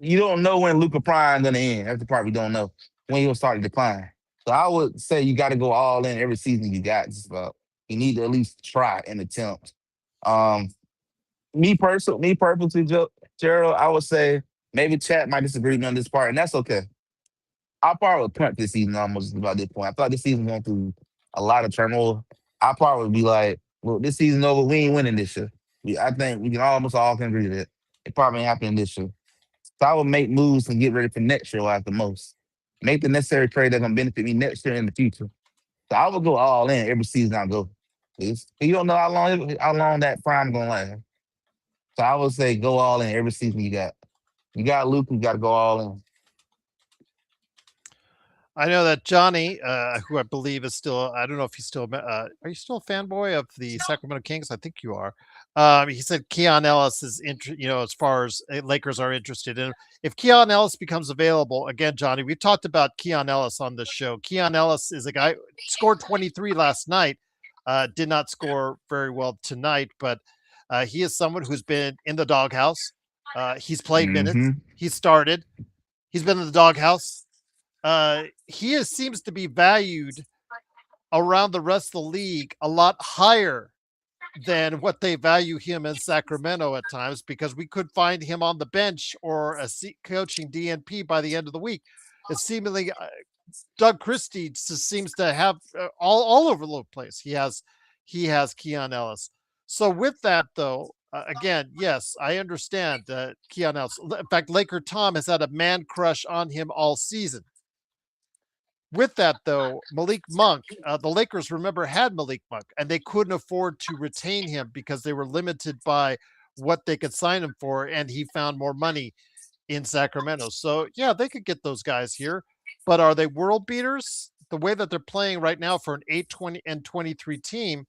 you don't know when Luca prime gonna end. That's the part we don't know, when he'll start to decline. So I would say you got to go all in every season you got. Just about, you need to at least try and attempt. Um, me personally, Gerald, I would say Maybe chat might disagree with me on this part, and that's okay. I probably would punt this season almost about this point. I feel like this season going through a lot of turmoil. I probably would be like, well, this season over, we ain't winning this year. I think we can almost all can agree to that. It probably ain't happening this year. So I would make moves and get ready for next year at the most. Make the necessary trade that's gonna benefit me next year in the future. So I would go all in every season I go. You don't know how long that prime gonna last. So I would say go all in every season you got. You got Luke, you gotta go all in. I know that Johnny, who I believe is still, I don't know if he's still, are you still a fanboy of the Sacramento Kings? I think you are. He said Keon Ellis is, as far as Lakers are interested in. If Keon Ellis becomes available, again, Johnny, we've talked about Keon Ellis on this show. Keon Ellis is a guy, scored 23 last night, did not score very well tonight, but he is someone who's been in the doghouse. He's played minutes, Hmm. he started, he's been in the doghouse. Seems to be valued around the rest of the league a lot higher than what they value him in Sacramento at times, because we could find him on the bench or coaching DNP by the end of the week. It's seemingly Doug Christie just seems to have all over the place. He has Keon Ellis. So with that though, again, yes, I understand Keon Ellis. In fact, Laker Tom has had a man crush on him all season. With that, though, Malik Monk, the Lakers, remember, had Malik Monk, and they couldn't afford to retain him because they were limited by what they could sign him for, and he found more money in Sacramento. So, yeah, they could get those guys here, but are they world beaters? The way that they're playing right now for an 8-20 and 23 team,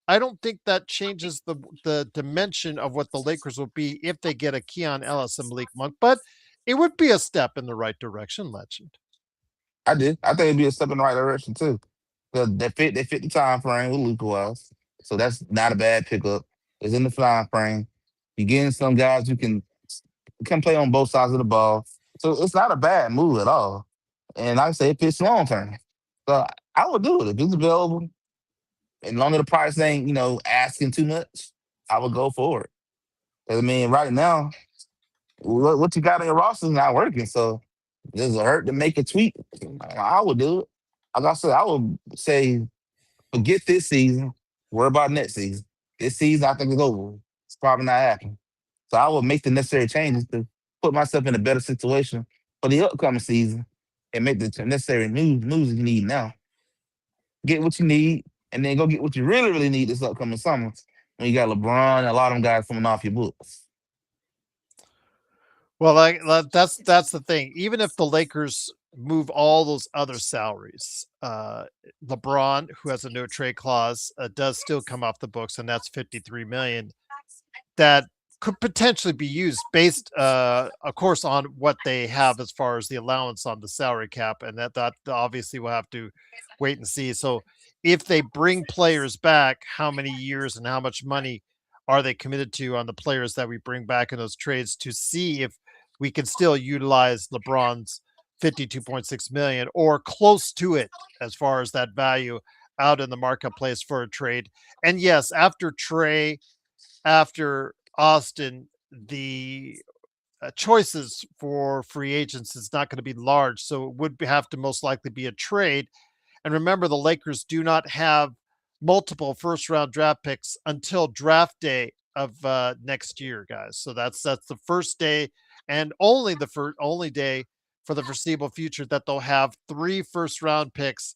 I don't think that changes the dimension of what the Lakers will be if they get a Keon Ellis and Malik Monk, but it would be a step in the right direction, Legend. I did. I think it'd be a step in the right direction too. Because they fit the time frame with Luca was. So that's not a bad pickup. It's in the time frame. You're getting some guys who can play on both sides of the ball. So it's not a bad move at all. And like I say, it fits long term. So I would do it if it's available. And long as the price ain't, asking too much, I would go for it. 'Cause, I mean, right now, what you got in your roster is not working. So does it hurt to make a tweak? I would do it. Like I said, I would say forget this season, worry about next season. This season, I think it's over. It's probably not happening. So I would make the necessary changes to put myself in a better situation for the upcoming season and make the necessary moves you need now. Get what you need, and then go get what you really, really need this upcoming summer when you got LeBron and a lot of them guys coming off your books. Well, that's the thing. Even if the Lakers move all those other salaries, LeBron, who has a no trade clause, does still come off the books, and that's 53 million. That could potentially be used based, of course, on what they have as far as the allowance on the salary cap, and that obviously we'll have to wait and see. So, if they bring players back, how many years and how much money are they committed to on the players that we bring back in those trades to see if we can still utilize LeBron's 52.6 million or close to it as far as that value out in the marketplace for a trade. And yes, after Trey, after Austin, the choices for free agents is not going to be large. So it would have to most likely be a trade. And remember, the Lakers do not have multiple first round draft picks until draft day of next year, guys. So that's the first day and only the only day for the foreseeable future that they'll have 3 first round picks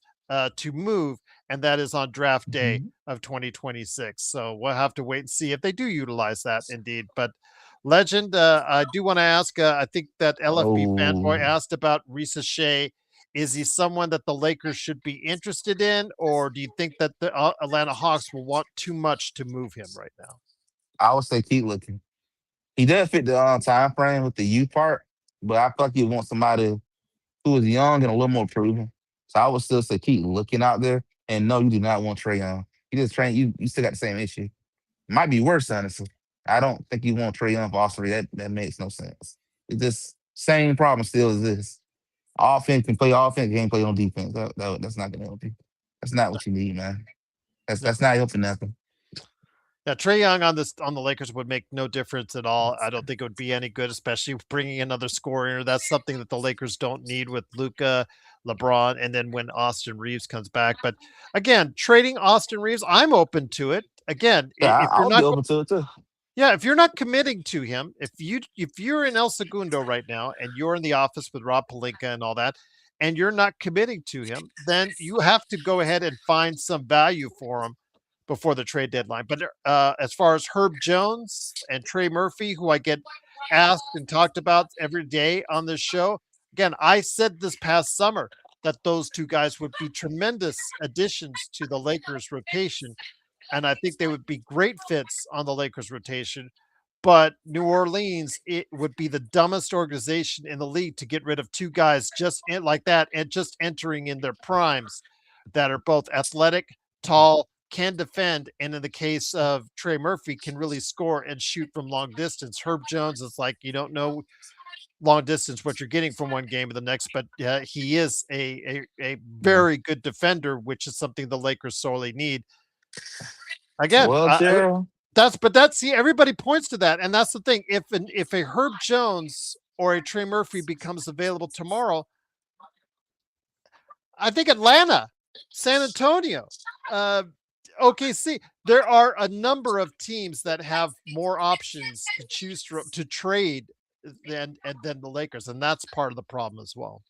to move, and that is on draft day Mhm. of 2026. So we'll have to wait and see if they do utilize that indeed. But Legend, I do want to ask. I think that LFB fanboy Oh, asked about Risa Shea. Is he someone that the Lakers should be interested in, or do you think that the Atlanta Hawks will want too much to move him right now? I would say keep looking. He does fit the time frame with the youth part, but I feel like you want somebody who is young and a little more proven. So I would still say keep looking out there. And no, you do not want Trey Young. You just train you still got the same issue. Might be worse, honestly. I don't think you want Trey Young for all three. That makes no sense. It's just same problem still exists. Offense can play offense, can't play on defense. That's not gonna help you. That's not what you need, man. That's No. that's not helping nothing. Yeah, Trey Young on the Lakers would make no difference at all. I don't think it would be any good, especially bringing another scorer. That's something that the Lakers don't need with Luca, LeBron, and then when Austin Reeves comes back. But again, trading Austin Reeves, I'm open to it. Again, Yeah, if I you're would be not open to it too. yeah, if you're not committing to him, if you're in El Segundo right now and you're in the office with Rob Palinka and all that, and you're not committing to him, then you have to go ahead and find some value for him before the trade deadline. But as far as Herb Jones and Trey Murphy, who I get asked and talked about every day on this show, again, I said this past summer that those two guys would be tremendous additions to the Lakers rotation, and I think they would be great fits on the Lakers rotation. But New Orleans, it would be the dumbest organization in the league to get rid of two guys just like that and just entering in their primes that are both athletic, tall, can defend, and in the case of Trey Murphy, can really score and shoot from long distance. Herb Jones is like you don't know long distance what you're getting from one game to the next, but he is a Mhm. very good defender, which is something the Lakers sorely need. Again, Well, Gerald, that's see, everybody points to that, and that's the thing. If a Herb Jones or a Trey Murphy becomes available tomorrow, I think Atlanta, San Antonio, uh, OKC, there are a number of teams that have more options to choose to trade than the Lakers, and that's part of the problem as well.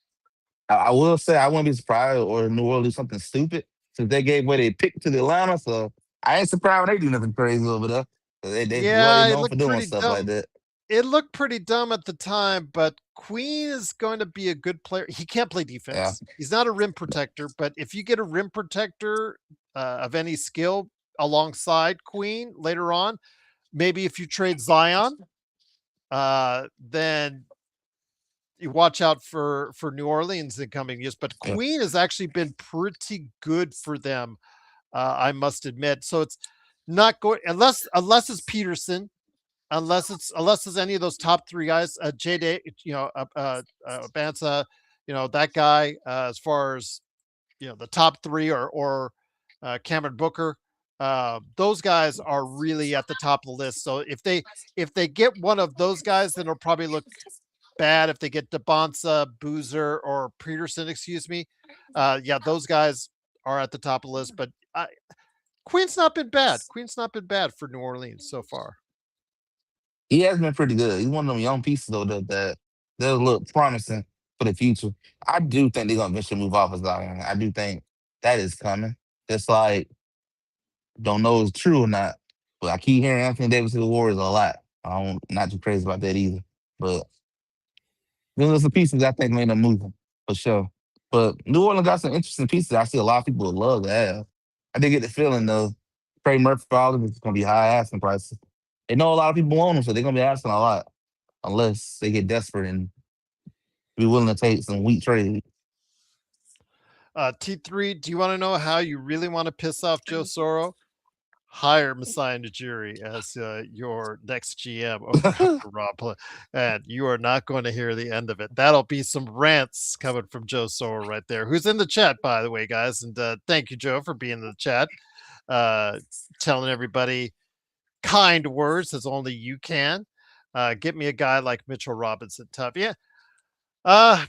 I will say I wouldn't be surprised or New Orleans something stupid since they gave away their pick to the Atlanta. So I ain't surprised when they do nothing crazy over there. They well they Yeah, it known for looked doing pretty stuff like dumb. that. It looked pretty dumb at the time, but Queen is going to be a good player. He can't play Yeah, defense. He's not a rim protector, but if you get a rim protector of any skill alongside Queen later on, maybe if you trade Zion, then you watch out for New Orleans in coming years. But yeah. Queen has actually been pretty good for them, I must admit. So it's not going unless it's Peterson, unless it's any of those top three guys, JD, Banza, that guy. As far as the top three, or Cameron Booker, those guys are really at the top of the list. So if they get one of those guys, then it'll probably look bad. If they get DeBonsa, Boozer, or Peterson, excuse me, yeah, those guys are at the top of the list. But Queen's not been bad. Queen's not been bad for New Orleans so far. He has been pretty good. He's one of them young pieces though that look promising for the future. I do think they're gonna eventually move off of Zion. I do think that is coming. It's like don't know if it's true or not, but I keep hearing Anthony Davis to the Warriors a lot. I don't not too crazy about that either. But there's some pieces I think made them moving for sure. But New Orleans got some interesting pieces. I see a lot of people would love to have. I did get the feeling though, Trey Murphy probably is going to be high asking prices. They know a lot of people want him, so they're going to be asking a lot unless they get desperate and be willing to take some weak trade. T3, do you want to know how you really want to piss off Joe Soro? Hire Masai Najiri as your next GM over after and you are not going to hear the end of it. That'll be some rants coming from Joe Soro right there, who's in the chat, by the way, guys. And thank you, Joe, for being in the chat, uh, telling everybody kind words as only you can. Get me a guy like Mitchell Robinson. Tough, yeah.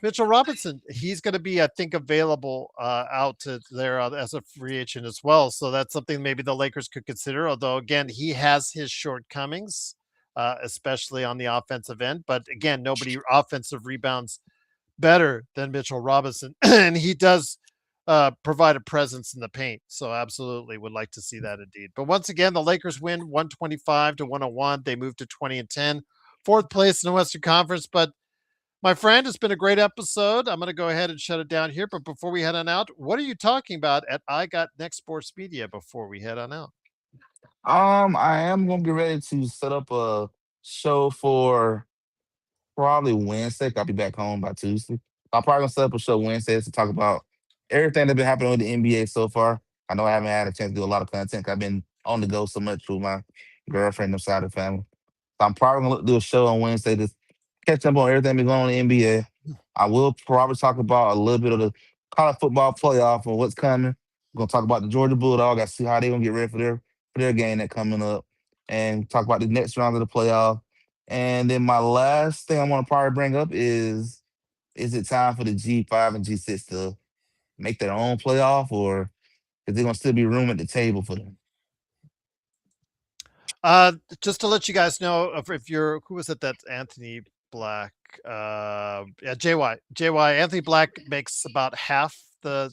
Mitchell Robinson, he's going to be, I think, available out to there as a free agent as well. So that's something maybe the Lakers could consider. Although, again, he has his shortcomings, especially on the offensive end. But again, nobody offensive rebounds better than Mitchell Robinson, and he does provide a presence in the paint. So absolutely would like to see that indeed. But once again, the Lakers win 125 to 101. They move to 20-10, fourth place in the Western Conference. But my friend, it's been a great episode. I'm going to go ahead and shut it down here. But before we head on out, what are you talking about at I Got Next Sports Media before we head on out? I am going to get ready to set up a show for probably Wednesday. I'll be back home by Tuesday. I'm probably gonna set up a show Wednesday to talk about everything that's been happening with the NBA so far. I know I haven't had a chance to do a lot of content. 'Cause I've been on the go so much with my girlfriend and side of the family. So I'm probably gonna do a show on Wednesday to catch up on everything that's going on in the NBA. I will probably talk about a little bit of the college football playoff and what's coming. We're gonna talk about the Georgia Bulldogs. I see how they're gonna get ready for their game that coming up. and talk about the next round of the playoff. And then my last thing I want to probably bring up is it time for the G5 and G6 to make their own playoff, or is there gonna still be room at the table for them? Uh, just to let you guys know, if you're who was it that Anthony Black, yeah, JY Anthony Black makes about half the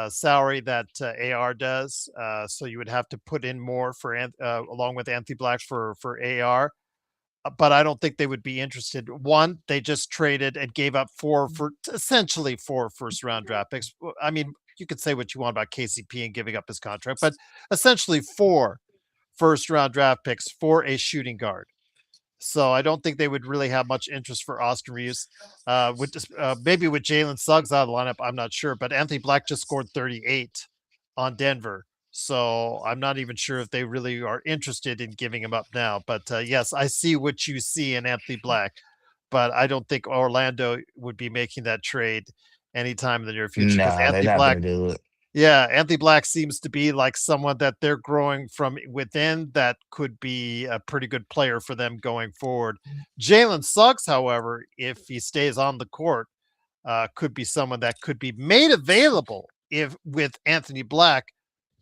salary that AR does. So you would have to put in more for along with Anthony Black for AR. But I don't think they would be interested. One, they just traded and gave up essentially four first round draft picks. I mean, you could say what you want about KCP and giving up his contract, but essentially four first round draft picks for a shooting guard. So I don't think they would really have much interest for Austin Reeves. Maybe with Jalen Suggs out of the lineup, I'm not sure. But Anthony Black just scored 38 on Denver, so I'm not even sure if they really are interested in giving him up now. But yes, I see what you see in Anthony Black, but I don't think Orlando would be making that trade anytime in the near future because Nah, they're Anthony not Black, gonna do it. yeah, Anthony Black seems to be like someone that they're growing from within that could be a pretty good player for them going forward. Jalen Suggs, however, if he stays on the court, could be someone that could be made available if with Anthony Black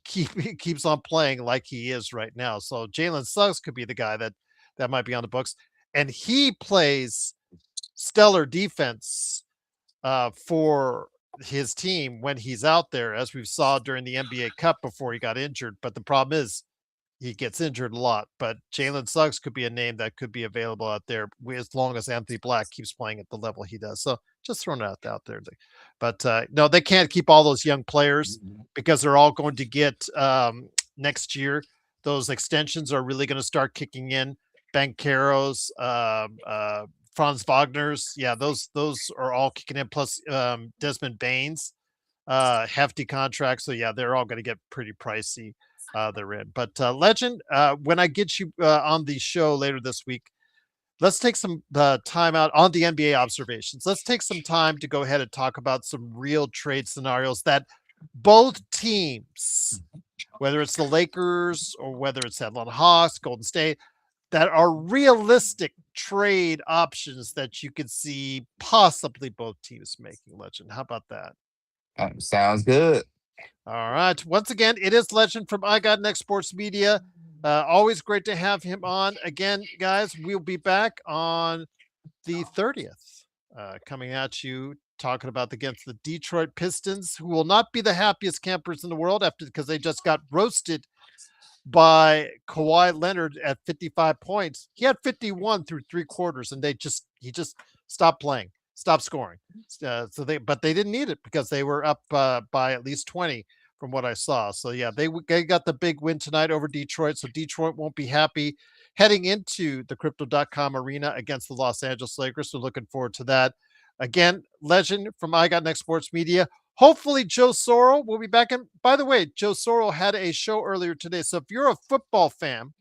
keeps on playing like he is right now. So Jalen Suggs could be the guy that might be on the books, and he plays stellar defense for his team when he's out there, as we saw during the NBA Cup before he got injured. But the problem is he gets injured a lot. But Jalen Suggs could be a name that could be available out there as long as Anthony Black keeps playing at the level he does. So just throwing it out there. But no, they can't keep all those young players because they're all going to get next year. Those extensions are really going to start kicking in. Bankeros, Franz Wagner's, yeah, those are all kicking in. Plus Desmond Baines, hefty contracts. So yeah, they're all going to get pretty pricey. They're in. But Legend, when I get you on the show later this week, let's take some time out on the NBA observations. Let's take some time to go ahead and talk about some real trade scenarios that both teams, whether it's the Lakers or whether it's Atlanta Hawks, Golden State, that are realistic trade options that you could see possibly both teams making. Legend, how about that? Sounds good. All right. Once again, it is Legend from I Got Next Sports Media. Always great to have him on. Again, guys, we'll be back on the 30th, coming at you talking about against the Detroit Pistons, who will not be the happiest campers in the world after because they just got roasted by Kawhi Leonard at 55 points. He had 51 through three quarters, and he just stopped playing, stopped scoring. But they didn't need it because they were up by at least 20 from what I saw. So yeah, they got the big win tonight over Detroit. So Detroit won't be happy heading into the Crypto.com arena against the Los Angeles Lakers. So looking forward to that. Again, Legend from I Got Next Sports Media. Hopefully, Joe Sorrell will be back. And by the way, Joe Sorrell had a show earlier today. So if you're a football fan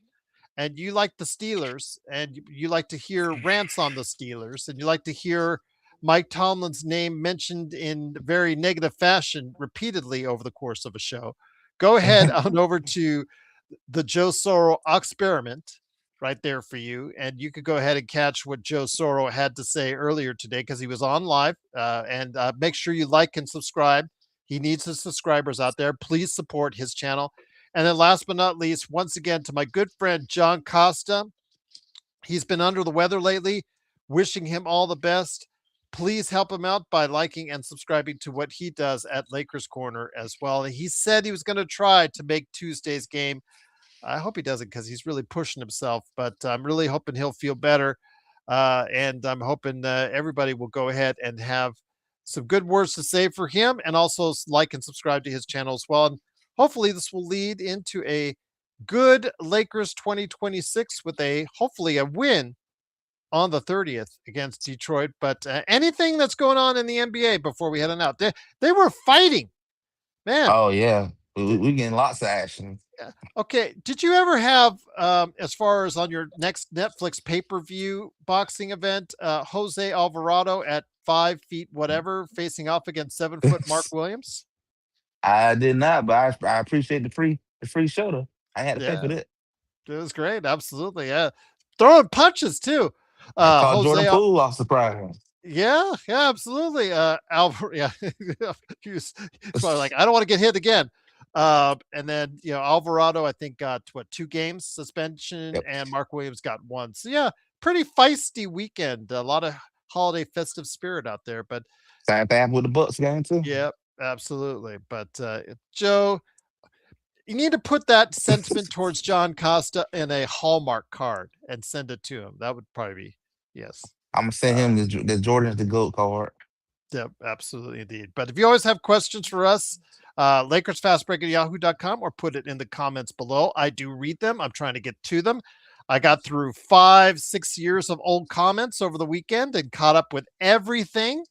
and you like the Steelers and you like to hear rants on the Steelers and you like to hear Mike Tomlin's name mentioned in very negative fashion repeatedly over the course of a show, go ahead on over to the Joe Sorrell experiment right there for you. And you could go ahead and catch what Joe Sorrell had to say earlier today because he was on live. And make sure you like and subscribe. He needs the subscribers out there. Please support his channel. And then last but not least, once again, to my good friend, John Costa. He's been under the weather lately. Wishing him all the best. Please help him out by liking and subscribing to what he does at Lakers Corner as well. He said he was going to try to make Tuesday's game. I hope he doesn't because he's really pushing himself, but I'm really hoping he'll feel better. And I'm hoping everybody will go ahead and have some good words to say for him and also like and subscribe to his channel as well. And hopefully this will lead into a good Lakers 2026 with hopefully a win on the 30th against Detroit. But anything that's going on in the NBA before we head on out, they were fighting, man. Oh yeah, we getting lots of action. Okay. Did you ever have, as far as on your next Netflix pay-per-view boxing event, Jose Alvarado at 5 feet whatever facing off against 7 foot Mark Williams? I did not, but I appreciate the free show though. I had to pay for Yeah. that. It was great. Absolutely. Yeah. Throwing punches too. I caught Jordan Jose Poole off surprise. Yeah, yeah, absolutely. Alvar, yeah, he's probably like, I don't want to get hit again. And then Alvarado, I think got what 2 games suspension, Yep. and Mark Williams got one. So yeah, pretty feisty weekend. A lot of holiday festive spirit out there. But Same thing with the Bucks game too. yeah, absolutely. But Joe, you need to put that sentiment towards John Costa in a Hallmark card and send it to him. That would probably be yes. I'm gonna send Uh, him the Jordan the GOAT card. Yeah, absolutely indeed. But if you always have questions for us, LakersFastBreak at yahoo.com or put it in the comments below. I do read them. I'm trying to get to them. I got through 5, 6 years of old comments over the weekend and caught up with everything.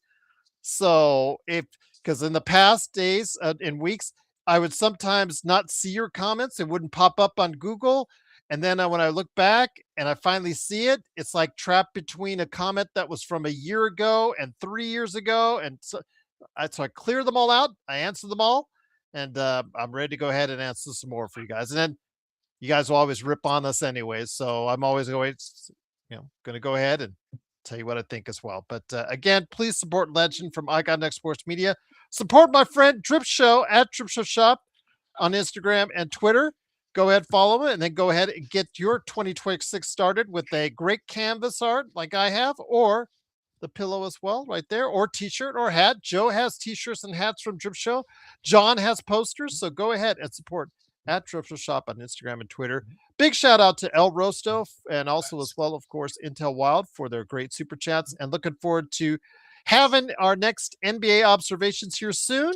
So because in the past days and weeks, I would sometimes not see your comments. It wouldn't pop up on Google. And then when I look back and I finally see it, it's like trapped between a comment that was from a year ago and 3 years ago. And so I clear them all out. I answer them all. And I'm ready to go ahead and answer some more for you guys. And then you guys will always rip on us anyways. So I'm always going to go ahead and tell you what I think as well. But again, please support Legend from Icon Next Sports Media. Support my friend Drip Show at Drip Show Shop on Instagram and Twitter. Go ahead, follow it, and then go ahead and get your 2026 started with a great canvas art like I have, or the pillow as well, right there, or t-shirt or hat. Joe has t-shirts and hats from Drip Show. John has posters, so go ahead and support at Drip Show Shop on Instagram and Twitter. Big shout out to El Rosto and also as well, of course, Intel Wild for their great super chats. And looking forward to having our next NBA observations here soon.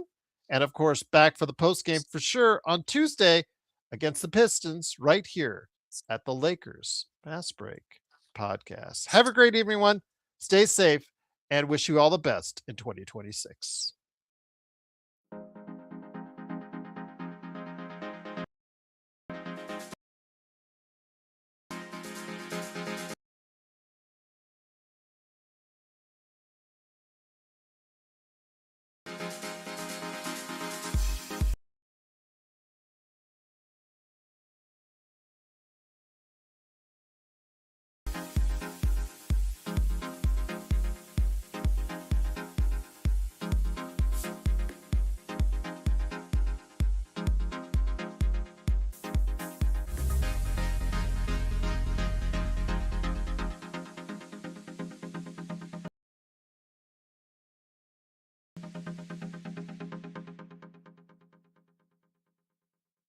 And of course, back for the post game for sure on Tuesday against the Pistons right here at the Lakers Fast Break Podcast. Have a great evening, everyone. Stay safe and wish you all the best in 2026.